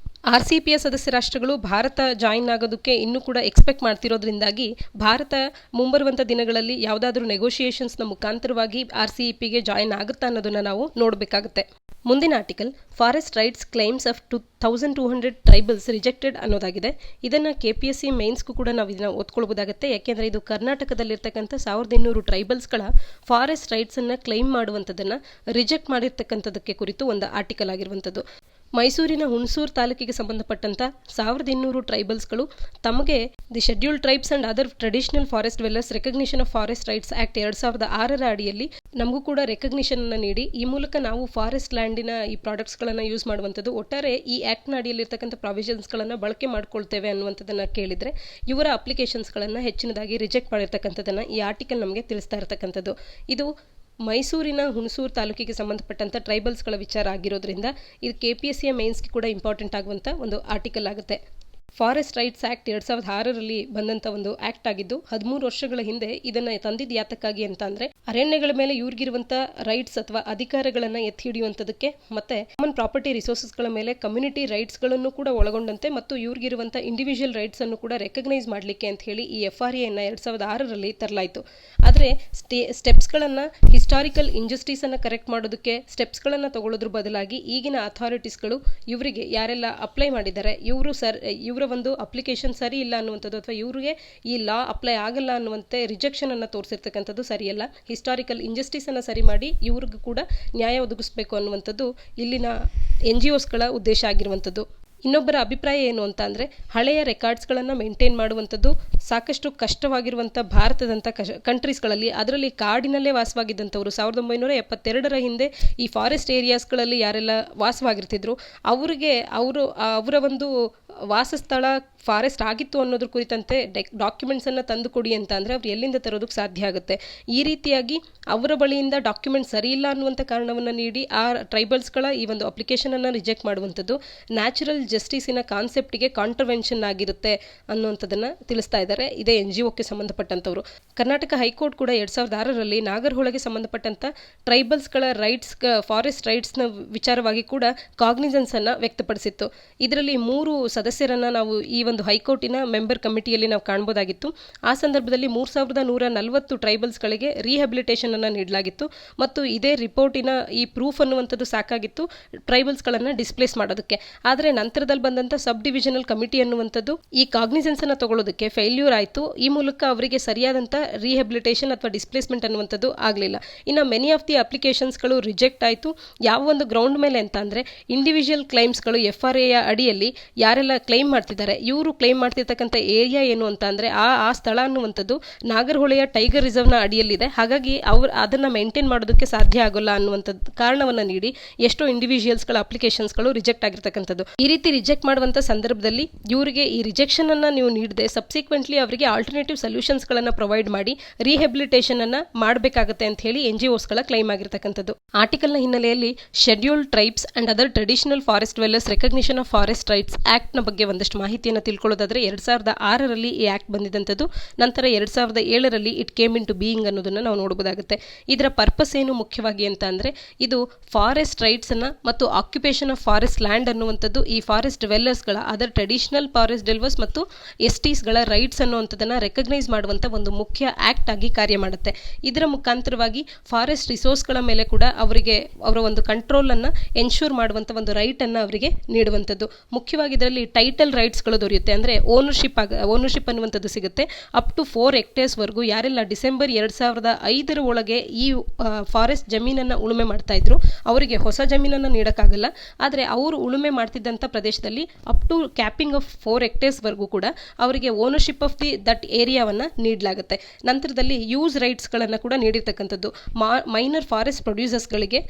ಆರ್ಸಿಇಪಿಯ ಸದಸ್ಯ ರಾಷ್ಟ್ರಗಳು ಭಾರತ ಜಾಯಿನ್ ಆಗೋದಕ್ಕೆ ಇನ್ನೂ ಕೂಡ ಎಕ್ಸ್ಪೆಕ್ಟ್ ಮಾಡ್ತಿರೋದ್ರಿಂದಾಗಿ ಭಾರತ ಮುಂಬರುವಂಥ ದಿನಗಳಲ್ಲಿ ಯಾವುದಾದ್ರೂ ನೆಗೋಷಿಯೇಷನ್ಸ್ನ ಮುಖಾಂತರವಾಗಿ ಆರ್ಸಿಇಪಿಗೆ ಜಾಯಿನ್ ಆಗುತ್ತಾ ಅನ್ನೋದನ್ನ ನಾವು ನೋಡಬೇಕಾಗುತ್ತೆ. ಮುಂದಿನ article forest rights claims of 1200 tribals rejected ಅನ್ನೋದಾಗಿದೆ. ಇದನ್ನು KPSC ಮೇನ್ಸ್ಗೂ ಕೂಡ ನಾವು ಇದನ್ನು ಓದ್ಕೊಳ್ಬೋದಾಗುತ್ತೆ. ಯಾಕೆಂದರೆ ಇದು ಕರ್ನಾಟಕದಲ್ಲಿರ್ತಕ್ಕಂಥ 1200 ಟ್ರೈಬಲ್ಸ್ಗಳ ಫಾರೆಸ್ಟ್ ರೈಟ್ಸನ್ನು ಕ್ಲೈಮ್ ಮಾಡುವಂಥದ್ದನ್ನು ರಿಜೆಕ್ಟ್ ಮಾಡಿರ್ತಕ್ಕಂಥದ್ದಕ್ಕೆ ಕುರಿತು ಒಂದು ಆರ್ಟಿಕಲ್ ಆಗಿರುವಂಥದ್ದು. ಮೈಸೂರಿನ ಹುಣಸೂರು ತಾಲೂಕಿಗೆ ಸಂಬಂಧಪಟ್ಟಂತ 1200 ಟ್ರೈಬಲ್ಸ್ಗಳು ತಮಗೆ the scheduled tribes and other traditional forest dwellers recognition of forest rights act 2006 ಅಡಿಯಲ್ಲಿ ನಮಗೂ ಕೂಡ ರೆಕಗ್ನಿಷನ್ ಅನ್ನು ನೀಡಿ ಈ ಮೂಲಕ ನಾವು ಫಾರೆಸ್ಟ್ ಲ್ಯಾಂಡಿನ ಈ ಪ್ರಾಡಕ್ಟ್ಸ್ಗಳನ್ನು ಯೂಸ್ ಮಾಡುವಂಥದ್ದು, ಒಟ್ಟಾರೆ ಈ ಆ್ಯಕ್ಟ್ನ ಅಡಿಯಲ್ಲಿರ್ತಕ್ಕಂಥ ಪ್ರಾವಿಷನ್ಸ್ಗಳನ್ನು ಬಳಕೆ ಮಾಡ್ಕೊಳ್ತೇವೆ ಅನ್ನುವಂಥದ್ದನ್ನು ಕೇಳಿದರೆ ಇವರ ಅಪ್ಲಿಕೇಶನ್ಸ್ಗಳನ್ನು ಹೆಚ್ಚಿನದಾಗಿ ರಿಜೆಕ್ಟ್ ಮಾಡಿರ್ತಕ್ಕಂಥದ್ದನ್ನು ಈ ಆರ್ಟಿಕಲ್ ನಮಗೆ ತಿಳಿಸ್ತಾ ಇರತಕ್ಕಂಥದ್ದು. ಇದು ಮೈಸೂರಿನ ಹುಣಸೂರು ತಾಲೂಕಿಗೆ ಸಂಬಂಧಪಟ್ಟಂಥ ಟ್ರೈಬಲ್ಸ್ಗಳ ವಿಚಾರ ಆಗಿರೋದ್ರಿಂದ ಇದು KPSC ಮೇನ್ಸ್ಗೆ ಕೂಡ ಇಂಪಾರ್ಟೆಂಟ್ ಆಗುವಂಥ ಒಂದು ಆರ್ಟಿಕಲ್ ಆಗುತ್ತೆ. ಫಾರೆಸ್ಟ್ ರೈಟ್ಸ್ ಆ್ಯಕ್ಟ್ 2006 ಬಂದಂಥ ಒಂದು ಆ್ಯಕ್ಟ್ ಆಗಿದ್ದು 13 ವರ್ಷಗಳ ಹಿಂದೆ ಇದನ್ನು ತಂದಿದ್ದು ಯಾತಕ್ಕಾಗಿ ಅಂತ ಅಂದರೆ ಅರಣ್ಯಗಳ ಮೇಲೆ ಇವ್ರಿಗಿರುವಂಥ ರೈಟ್ಸ್ ಅಥವಾ ಅಧಿಕಾರಗಳನ್ನು ಎತ್ತಿ ಹಿಡಿಯುವಂಥದ್ದಕ್ಕೆ ಮತ್ತು ಕಾಮನ್ ಪ್ರಾಪರ್ಟಿ ರಿಸೋರ್ಸಸ್ಗಳ ಮೇಲೆ ಕಮ್ಯುನಿಟಿ ರೈಟ್ಸ್ಗಳನ್ನು ಕೂಡ ಒಳಗೊಂಡಂತೆ ಮತ್ತು ಇವ್ರಿಗಿರುವಂಥ ಇಂಡಿವಿಜುವಲ್ ರೈಟ್ಸನ್ನು ಕೂಡ ರೆಕಗ್ನೈಸ್ ಮಾಡಲಿಕ್ಕೆ ಅಂತ ಹೇಳಿ ಈ FRAಯನ್ನು 2006 ತರಲಾಯಿತು. ಆದರೆ ಸ್ಟೆಪ್ಸ್ಗಳನ್ನು ಹಿಸ್ಟಾರಿಕಲ್ ಇಂಜಸ್ಟಿಸನ್ನು ಕರೆಕ್ಟ್ ಮಾಡೋದಕ್ಕೆ ಸ್ಟೆಪ್ಸ್ಗಳನ್ನು ತಗೊಳ್ಳೋದ್ರ ಬದಲಾಗಿ ಈಗಿನ ಅಥಾರಿಟೀಸ್ಗಳು ಇವರಿಗೆ ಯಾರೆಲ್ಲ ಅಪ್ಲೈ ಮಾಡಿದ್ದಾರೆ ಇವರ ಒಂದು ಅಪ್ಲಿಕೇಶನ್ ಸರಿ ಇಲ್ಲ ಅನ್ನುವಂಥದ್ದು ಅಥವಾ ಇವರಿಗೆ ಈ ಲಾ ಅಪ್ಲೈ ಆಗಲ್ಲ ಅನ್ನುವಂತೆ ರಿಜೆಕ್ಷನ್ ಅನ್ನು ತೋರಿಸಿರ್ತಕ್ಕಂಥದ್ದು ಸರಿಯಲ್ಲ. ಹಿಸ್ಟಾರಿಕಲ್ ಇಂಜಸ್ಟಿಸ್ ಅನ್ನು ಸರಿ ಮಾಡಿ ಇವ್ರಿಗೂ ಕೂಡ ನ್ಯಾಯ ಒದಗಿಸಬೇಕು ಅನ್ನುವಂಥದ್ದು ಇಲ್ಲಿನ NGOsಗಳ ಉದ್ದೇಶ ಆಗಿರುವಂಥದ್ದು. ಇನ್ನೊಬ್ಬರ ಅಭಿಪ್ರಾಯ ಏನು ಅಂತ ಅಂದರೆ ಹಳೆಯ ರೆಕಾರ್ಡ್ಸ್ಗಳನ್ನು ಮೇಂಟೈನ್ ಮಾಡುವಂಥದ್ದು ಸಾಕಷ್ಟು ಕಷ್ಟವಾಗಿರುವಂಥ ಭಾರತದಂಥ ಕಂಟ್ರೀಸ್ಗಳಲ್ಲಿ, ಅದರಲ್ಲಿ ಕಾಡಿನಲ್ಲೇ ವಾಸವಾಗಿದ್ದಂಥವ್ರು 1972 ಹಿಂದೆ ಈ ಫಾರೆಸ್ಟ್ ಏರಿಯಾಸ್ಗಳಲ್ಲಿ ಯಾರೆಲ್ಲ ವಾಸವಾಗಿರ್ತಿದ್ರು ಅವರ ಒಂದು ವಾಸಸ್ಥಳ ಫಾರೆಸ್ಟ್ ಆಗಿತ್ತು ಅನ್ನೋದ್ರ ಕುರಿತಂತೆ ಡಾಕ್ಯುಮೆಂಟ್ಸನ್ನು ತಂದು ಕೊಡಿ ಅಂತ ಅಂದರೆ ಅವ್ರು ಎಲ್ಲಿಂದ ತರೋದಕ್ಕೆ ಸಾಧ್ಯ ಆಗುತ್ತೆ. ಈ ರೀತಿಯಾಗಿ ಅವರ ಬಳಿಯಿಂದ ಡಾಕ್ಯುಮೆಂಟ್ ಸರಿ ಇಲ್ಲ ಅನ್ನುವಂಥ ಕಾರಣವನ್ನು ನೀಡಿ ಆ ಟ್ರೈಬಲ್ಸ್ಗಳ ಈ ಒಂದು ಅಪ್ಲಿಕೇಶನನ್ನು ರಿಜೆಕ್ಟ್ ಮಾಡುವಂಥದ್ದು ನ್ಯಾಚುರಲ್ ಜಸ್ಟಿಸಿನ ಕಾನ್ಸೆಪ್ಟಿಗೆ ಕಾಂಟ್ರವೆನ್ಷನ್ ಆಗಿರುತ್ತೆ ಅನ್ನುವಂಥದ್ದನ್ನು ತಿಳಿಸ್ತಾ ಇದ್ದಾರೆ. ಇದೇ NGOಕ್ಕೆ ಸಂಬಂಧಪಟ್ಟಂಥವ್ರು. ಕರ್ನಾಟಕ ಹೈಕೋರ್ಟ್ ಕೂಡ 2006 ನಾಗರಹೊಳೆಗೆ ಸಂಬಂಧಪಟ್ಟಂಥ ಟ್ರೈಬಲ್ಸ್ಗಳ ರೈಟ್ಸ್ ಫಾರೆಸ್ಟ್ ರೈಟ್ಸ್ನ ವಿಚಾರವಾಗಿ ಕೂಡ ಕಾಗ್ನಿಸೆನ್ಸನ್ನು ವ್ಯಕ್ತಪಡಿಸಿತ್ತು. ಇದರಲ್ಲಿ 3 ಸದಸ್ಯರನ್ನು ನಾವು ಈ ಒಂದು ಹೈಕೋರ್ಟಿನ ಮೆಂಬರ್ ಕಮಿಟಿಯಲ್ಲಿ ನಾವು ಕಾಣಬಹುದಾಗಿತ್ತು. ಆ ಸಂದರ್ಭದಲ್ಲಿ 3140 ಟ್ರೈಬಲ್ಸ್ಗಳಿಗೆ ರಿಹ್ಯಾಬಿಲಿಟೇಷನ್ ಅನ್ನು ನೀಡಲಾಗಿತ್ತು ಮತ್ತು ಇದೇ ರಿಪೋರ್ಟಿನ ಈ ಪ್ರೂಫ್ ಅನ್ನುವಂಥದ್ದು ಸಾಕಾಗಿತ್ತು ಟ್ರೈಬಲ್ಸ್ಗಳನ್ನು ಡಿಸ್ಪ್ಲೇಸ್ ಮಾಡೋದಕ್ಕೆ. ಆದರೆ ನಂತರದಲ್ಲಿ ಬಂದಂಥ ಸಬ್ ಡಿವಿಷನಲ್ ಕಮಿಟಿ ಅನ್ನುವಂಥದ್ದು ಈ ಕಾಗ್ನಿಸೆನ್ಸ್ ಅನ್ನು ತಗೊಳ್ಳೋದಕ್ಕೆ ಫೇಲ್ಯೂರ್ ಆಯಿತು. ಈ ಮೂಲಕ ಅವರಿಗೆ ಸರಿಯಾದಂಥ ರಿಹ್ಯಾಬಿಲಿಟೇಷನ್ ಅಥವಾ ಡಿಸ್ಪ್ಲೇಸ್ಮೆಂಟ್ ಅನ್ನುವಂಥದ್ದು ಆಗಲಿಲ್ಲ. ಇನ್ನು ಮೆನಿ ಆಫ್ ದಿ ಅಪ್ಲಿಕೇಶನ್ಸ್ಗಳು ರಿಜೆಕ್ಟ್ ಆಯಿತು. ಯಾವ ಒಂದು ಗ್ರೌಂಡ್ ಮೇಲೆ ಅಂತ ಅಂದರೆ ಇಂಡಿವಿಜುವಲ್ ಕ್ಲೈಮ್ಸ್ಗಳು FRA ಅಡಿಯಲ್ಲಿ ಯಾರೆಲ್ಲ ಕ್ಲೈಮ್ ಮಾಡ್ತಿದ್ದಾರೆ ಇವರು ಕ್ಲೈಮ್ ಮಾಡ್ತಿರ್ತಕ್ಕಂಥ ಏರಿಯಾ ಏನು ಅಂತ ಅಂದರೆ ಆ ಸ್ಥಳ ಅನ್ನುವಂಥದ್ದು ನಾಗರಹೊಳೆಯ ಟೈಗರ್ ರಿಸರ್ವ್ನ ಅಡಿಯಲ್ಲಿದೆ. ಹಾಗಾಗಿ ಅದನ್ನು ಮೇಂಟೈನ್ ಮಾಡೋದಕ್ಕೆ ಸಾಧ್ಯ ಆಗೋಲ್ಲ ಅನ್ನುವಂಥದ್ದು ಕಾರಣವನ್ನು ನೀಡಿ ಎಷ್ಟೋ ಇಂಡಿವಿಜುವಲ್ಸ್ಗಳ ಅಪ್ಲಿಕೇಶನ್ಸ್ಗಳು ರಿಜೆಕ್ಟ್ ಆಗಿರ್ತಕ್ಕಂಥದ್ದು. ಈ ರೀತಿ ರಿಜೆಕ್ಟ್ ಮಾಡುವಂಥ ಸಂದರ್ಭದಲ್ಲಿ ಇವರಿಗೆ ಈ ರಿಜೆಕ್ಷನ್ ಅನ್ನು ನೀವು ನೀಡದೆ ಸಬ್ಸಿಕ್ವೆಂಟ್ಲಿ ಅವರಿಗೆ ಆಲ್ಟರ್ನೇಟಿವ್ ಸೊಲ್ಯೂಷನ್ಸ್ಗಳನ್ನು ಪ್ರೊವೈಡ್ ಮಾಡಿ ರಿಹ್ಯಾಬಿಲಿಟೇಷನ್ ಅನ್ನು ಮಾಡಬೇಕಾಗುತ್ತೆ ಅಂತ ಹೇಳಿ NGOsಗಳ ಕ್ಲೈಮ್ ಆಗಿರ್ತಕ್ಕಂಥದ್ದು. ಆರ್ಟಿಕಲ್ನ ಹಿನ್ನೆಲೆಯಲ್ಲಿ scheduled tribes and other traditional forest dwellers recognition of forest rights ಆ್ಯಕ್ಟ್ನ ಬಗ್ಗೆ ಒಂದಷ್ಟು ಮಾಹಿತಿಯನ್ನು ತಿಳ್ಕೊಳ್ಳೋದಾದರೆ 2006 ಈ ಆ್ಯಕ್ಟ್ ಬಂದಿದ್ದಂಥದ್ದು. ನಂತರ 2007 it came into being ಅನ್ನೋದನ್ನು ನಾವು ನೋಡಬಹುದಾಗುತ್ತೆ. ಇದರ ಪರ್ಪಸ್ ಏನು ಮುಖ್ಯವಾಗಿ ಅಂತ ಅಂದರೆ ಇದು ಫಾರೆಸ್ಟ್ ರೈಟ್ಸನ್ನು ಮತ್ತು ಆಕ್ಯುಪೇಷನ್ ಆಫ್ ಫಾರೆಸ್ಟ್ ಲ್ಯಾಂಡ್ ಅನ್ನುವಂಥದ್ದು ಈ ಫಾರೆಸ್ಟ್ ಡ್ವೆಲ್ಲರ್ಸ್ಗಳ ಅದರ್ ಟ್ರೆಡಿಷನಲ್ ಫಾರೆಸ್ಟ್ ಡ್ವೆಲ್ಲರ್ಸ್ ಮತ್ತು STsಗಳ ರೈಟ್ಸ್ ಅನ್ನುವಂಥದ್ದನ್ನು ರೆಕಗ್ನೈಸ್ ಮಾಡುವಂಥ ಒಂದು ಮುಖ್ಯ ಆ್ಯಕ್ಟ್ ಆಗಿ ಕಾರ್ಯ ಮಾಡುತ್ತೆ. ಇದರ ಮುಖಾಂತರವಾಗಿ ಫಾರೆಸ್ಟ್ ರಿಸೋರ್ಸ್ಗಳ ಮೇಲೆ ಕೂಡ ಅವರ ಒಂದು ಕಂಟ್ರೋಲನ್ನು ಎನ್ಶೂರ್ ಮಾಡುವಂಥ ಒಂದು ರೈಟನ್ನು ಅವರಿಗೆ ನೀಡುವಂಥದ್ದು. ಮುಖ್ಯವಾಗಿ ಇದರಲ್ಲಿ ಟೈಟಲ್ ರೈಟ್ಸ್ಗಳು ದೊರೆಯುತ್ತೆ. ಅಂದರೆ ಓನರ್ಶಿಪ್ ಅನ್ನುವಂಥದ್ದು ಸಿಗುತ್ತೆ. ಅಪ್ ಟು 4 ಹೆಕ್ಟೇರ್ಸ್ವರೆಗೂ ಯಾರೆಲ್ಲ ಡಿಸೆಂಬರ್ 2005 ಒಳಗೆ ಈ ಫಾರೆಸ್ಟ್ ಜಮೀನನ್ನು ಉಳುಮೆ ಮಾಡ್ತಾ ಇದ್ರು ಅವರಿಗೆ ಹೊಸ ಜಮೀನನ್ನು ನೀಡೋಕ್ಕಾಗಲ್ಲ. ಆದರೆ ಅವರು ಉಳುಮೆ ಮಾಡ್ತಿದ್ದಂಥ ಪ್ರದೇಶದಲ್ಲಿ ಅಪ್ ಟು ಕ್ಯಾಪಿಂಗ್ ಆಫ್ 4 ಹೆಕ್ಟೇರ್ಸ್ವರೆಗೂ ಕೂಡ ಅವರಿಗೆ ಓನರ್ಶಿಪ್ ಆಫ್ ದಟ್ ಏರಿಯಾವನ್ನು ನೀಡಲಾಗುತ್ತೆ. ನಂತರದಲ್ಲಿ ಯೂಸ್ ರೈಟ್ಸ್ಗಳನ್ನು ಕೂಡ ನೀಡಿರ್ತಕ್ಕಂಥದ್ದು. ಮೈನರ್ ಫಾರೆಸ್ಟ್ ಪ್ರೊಡ್ಯೂಸರ್ಸ್ಗಳಿಗೆ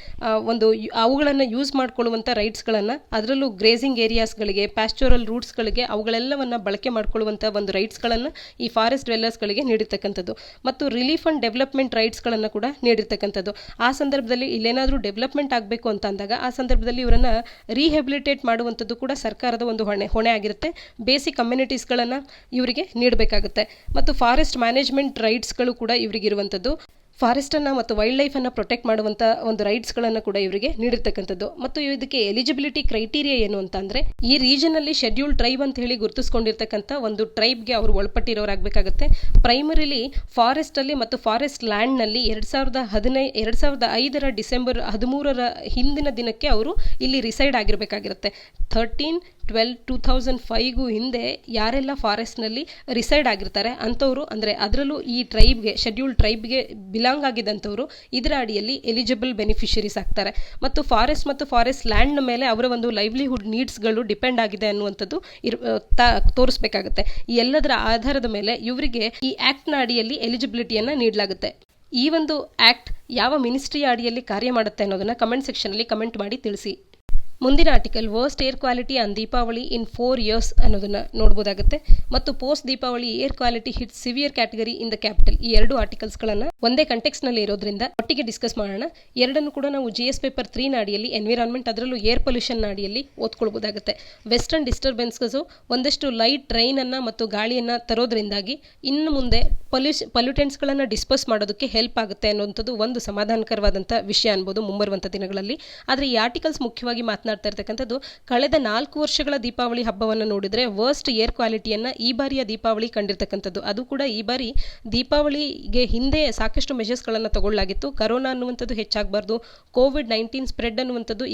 ಅವುಗಳನ್ನು ಯೂಸ್ ಮಾಡ್ಕೊಳ್ಳುವಂಥ ರೈಟ್ಸ್ಗಳನ್ನು, ಅದರಲ್ಲೂ ಗ್ರೇಸಿಂಗ್ ಏರಿಯಾಸ್ಗಳಿಗೆ, ಪ್ಯಾಸ್ಚೋರಲ್ ರೂಟ್ಸ್ಗಳಿಗೆ ಅವುಗಳೆಲ್ಲವನ್ನು ಬಳಕೆ ಮಾಡ್ಕೊಳ್ಳುವಂಥ ಒಂದು ರೈಟ್ಸ್ಗಳನ್ನು ಈ ಫಾರೆಸ್ಟ್ ಡ್ವೆಲ್ಲರ್ಸ್ಗಳಿಗೆ ನೀಡಿರ್ತಕ್ಕಂಥದ್ದು. ಮತ್ತು ರಿಲೀಫ್ ಅಂಡ್ ಡೆವಲಪ್ಮೆಂಟ್ ರೈಟ್ಸ್ಗಳನ್ನು ಕೂಡ ನೀಡಿರ್ತಕ್ಕಂಥದ್ದು. ಆ ಸಂದರ್ಭದಲ್ಲಿ ಇಲ್ಲೇನಾದರೂ ಡೆವಲಪ್ಮೆಂಟ್ ಆಗಬೇಕು ಅಂತ ಅಂದಾಗ ಆ ಸಂದರ್ಭದಲ್ಲಿ ಇವರನ್ನು ರಿಹ್ಯಾಬಿಲಿಟೇಟ್ ಮಾಡುವಂಥದ್ದು ಕೂಡ ಸರ್ಕಾರದ ಒಂದು ಹೊಣೆ ಆಗಿರುತ್ತೆ. ಬೇಸಿಕ್ ಕಮ್ಯುನಿಟೀಸ್ಗಳನ್ನು ಇವರಿಗೆ ನೀಡಬೇಕಾಗುತ್ತೆ. ಮತ್ತು ಫಾರೆಸ್ಟ್ ಮ್ಯಾನೇಜ್ಮೆಂಟ್ ರೈಟ್ಸ್ಗಳು ಕೂಡ ಇವರಿಗಿರುವಂಥದ್ದು. ಫಾರೆಸ್ಟನ್ನು ಮತ್ತು ವೈಲ್ಡ್ ಲೈಫನ್ನು ಪ್ರೊಟೆಕ್ಟ್ ಮಾಡುವಂಥ ಒಂದು ರೈಟ್ಸ್ಗಳನ್ನು ಕೂಡ ಇವರಿಗೆ ನೀಡಿರ್ತಕ್ಕಂಥದ್ದು. ಮತ್ತು ಇದಕ್ಕೆ ಎಲಿಜಿಬಿಲಿಟಿ ಕ್ರೈಟೀರಿಯಾ ಏನು ಅಂತ ಅಂದರೆ ಈ ರೀಜನಲ್ಲಿ ಶೆಡ್ಯೂಲ್ಡ್ ಟ್ರೈಬ್ ಅಂತ ಹೇಳಿ ಗುರುತಿಸ್ಕೊಂಡಿರ್ತಕ್ಕಂಥ ಒಂದು ಟ್ರೈಬ್ಗೆ ಅವರು ಒಳಪಟ್ಟಿರೋರಾಗಬೇಕಾಗುತ್ತೆ. ಪ್ರೈಮರಿಲಿ ಫಾರೆಸ್ಟಲ್ಲಿ ಮತ್ತು ಫಾರೆಸ್ಟ್ ಲ್ಯಾಂಡ್ನಲ್ಲಿ 2005 ಡಿಸೆಂಬರ್ 13 ಹಿಂದಿನ ದಿನಕ್ಕೆ ಅವರು ಇಲ್ಲಿ ರಿಸೈಡ್ ಆಗಿರಬೇಕಾಗಿರುತ್ತೆ. 13 2005ಗೂ ಹಿಂದೆ ಯಾರೆಲ್ಲ ಫಾರೆಸ್ಟ್ನಲ್ಲಿ ರಿಸೈಡ್ ಆಗಿರ್ತಾರೆ ಅಂಥವ್ರು, ಅಂದರೆ ಅದರಲ್ಲೂ ಈ ಶೆಡ್ಯೂಲ್ಡ್ ಟ್ರೈಬ್ಗೆ ಬಿಲಾಂಗ್ ಆಗಿದ್ದಂಥವ್ರು ಇದರ ಅಡಿಯಲ್ಲಿ ಎಲಿಜಿಬಲ್ ಬೆನಿಫಿಷರೀಸ್ ಆಗ್ತಾರೆ. ಮತ್ತು ಫಾರೆಸ್ಟ್ ಲ್ಯಾಂಡ್ನ ಮೇಲೆ ಅವರ ಒಂದು ಲೈವ್ಲಿಹುಡ್ ನೀಡ್ಸ್ಗಳು ಡಿಪೆಂಡ್ ಆಗಿದೆ ಅನ್ನುವಂಥದ್ದು ತೋರಿಸ್ಬೇಕಾಗುತ್ತೆ. ಈ ಎಲ್ಲದರ ಆಧಾರದ ಮೇಲೆ ಇವರಿಗೆ ಈ ಆಕ್ಟ್ನ ಅಡಿಯಲ್ಲಿ ಎಲಿಜಿಬಿಲಿಟಿಯನ್ನು ನೀಡಲಾಗುತ್ತೆ. ಈ ಒಂದು ಆಕ್ಟ್ ಯಾವ ಮಿನಿಸ್ಟ್ರಿಯ ಅಡಿಯಲ್ಲಿ ಕಾರ್ಯ ಮಾಡುತ್ತೆ ಅನ್ನೋದನ್ನ ಕಮೆಂಟ್ ಸೆಕ್ಷನಲ್ಲಿ ಕಮೆಂಟ್ ಮಾಡಿ ತಿಳಿಸಿ. ಮುಂದಿನ article worst air quality on Deepavali in 4 years ಅನ್ನೋದನ್ನ ನೋಡಬಹುದಾಗುತ್ತೆ. ಮತ್ತು post Deepavali air quality hit severe category in the capital, ಈ ಎರಡು ಆರ್ಟಿಕಲ್ಸ್ಗಳನ್ನು ಒಂದೇ ಕಂಟೆಕ್ಸ್ಟ್ ನಲ್ಲಿ ಇರೋದ್ರಿಂದ ಒಟ್ಟಿಗೆ ಡಿಸ್ಕಸ್ ಮಾಡೋಣ. ಎರಡನ್ನು ಕೂಡ ನಾವು GS ಪೇಪರ್ 3 ನ ಅಡಿಯಲ್ಲಿ ಎನ್ವಿರಾನ್ಮೆಂಟ್, ಅದರಲ್ಲೂ ಏರ್ ಪೊಲ್ಯೂಷನ್ ಅಡಿಯಲ್ಲಿ ಓದ್ಕೊಳ್ಬಹುದಾಗುತ್ತೆ. ವೆಸ್ಟರ್ನ್ ಡಿಸ್ಟರ್ಬೆನ್ಸಸ್ ಒಂದಷ್ಟು ಲೈಟ್ ರೈನ್ ಅನ್ನ ಮತ್ತು ಗಾಳಿಯನ್ನ ತರೋದ್ರಿಂದಾಗಿ ಇನ್ನು ಮುಂದೆ ಪೊಲ್ಯೂಟೆಂಟ್ಸ್ಗಳನ್ನು ಡಿಸ್ಪೋಸ್ ಮಾಡೋದಕ್ಕೆ ಹೆಲ್ಪ್ ಆಗುತ್ತೆ ಅನ್ನುವಂಥದ್ದು ಒಂದು ಸಮಾಧಾನಕರವಾದಂಥ ವಿಷಯ ಅನ್ಬೋದು ಮುಂಬರುವಂಥ ದಿನಗಳಲ್ಲಿ. ಆದರೆ ಈ ಆರ್ಟಿಕಲ್ಸ್ ಮುಖ್ಯವಾಗಿ ಮಾತನಾಡ್ತಾ ಇರ್ತಕ್ಕಂಥದ್ದು ಕಳೆದ 4 ವರ್ಷಗಳ ದೀಪಾವಳಿ ಹಬ್ಬವನ್ನು ನೋಡಿದ್ರೆ ವರ್ಸ್ಟ್ ಏರ್ ಕ್ವಾಲಿಟಿಯನ್ನು ಈ ಬಾರಿಯ ದೀಪಾವಳಿ ಕಂಡಿರ್ತಕ್ಕಂಥದ್ದು. ಅದು ಕೂಡ ಈ ಬಾರಿ ದೀಪಾವಳಿಗೆ ಹಿಂದೆ ಸಾಕಷ್ಟು ಮೆಷರ್ಸ್ಗಳನ್ನು ತಗೊಳ್ಳಲಾಗಿತ್ತು. ಕರೋನಾ ಅನ್ನುವಂಥದ್ದು ಹೆಚ್ಚಾಗಬಾರ್ದು, COVID-19 ಸ್ಪ್ರೆಡ್ ಅನ್ನುವಂಥದ್ದು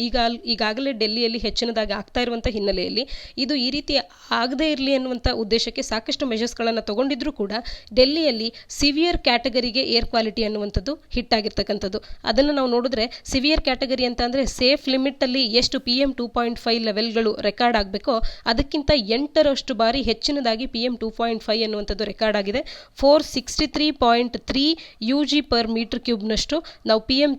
ಈಗಾಗಲೇ ಡೆಲ್ಲಿಯಲ್ಲಿ ಹೆಚ್ಚಿನದಾಗಿ ಆಗ್ತಾ ಇರುವಂಥ ಹಿನ್ನೆಲೆಯಲ್ಲಿ ಇದು ಈ ರೀತಿ ಆಗದೇ ಇರಲಿ ಅನ್ನುವಂಥ ಉದ್ದೇಶಕ್ಕೆ ಸಾಕಷ್ಟು ಮೆಷರ್ಸ್ಗಳನ್ನು ತಗೊಂಡಿದ್ರು ಕೂಡ ಡೆಲ್ಲಿಯಲ್ಲಿ ಸಿವಿಯರ್ ಕ್ಯಾಟಗರಿಗೆ ಏರ್ ಕ್ವಾಲಿಟಿ ಅನ್ನುವಂಥದ್ದು ಹಿಟ್ ಆಗಿರ್ತಕ್ಕಂಥದ್ದು. ಅದನ್ನು ನಾವು ನೋಡಿದ್ರೆ ಸಿವಿಯರ್ ಕ್ಯಾಟಗರಿ ಅಂತ ಅಂದರೆ ಸೇಫ್ ಲಿಮಿಟ್ ಅಲ್ಲಿ ಎಷ್ಟು PM 2.5 ಲೆವೆಲ್ಗಳು ರೆಕಾರ್ಡ್ ಆಗಬೇಕೋ ಅದಕ್ಕಿಂತ 8ರಷ್ಟು ಬಾರಿ ಹೆಚ್ಚಿನದಾಗಿ PM 2.5 ಅನ್ನುವಂಥದ್ದು ರೆಕಾರ್ಡ್ ಆಗಿದೆ. 463.3 UG ಪರ್ ಮೀಟರ್ ಕ್ಯೂಬ್ನಷ್ಟು ನಾವು PM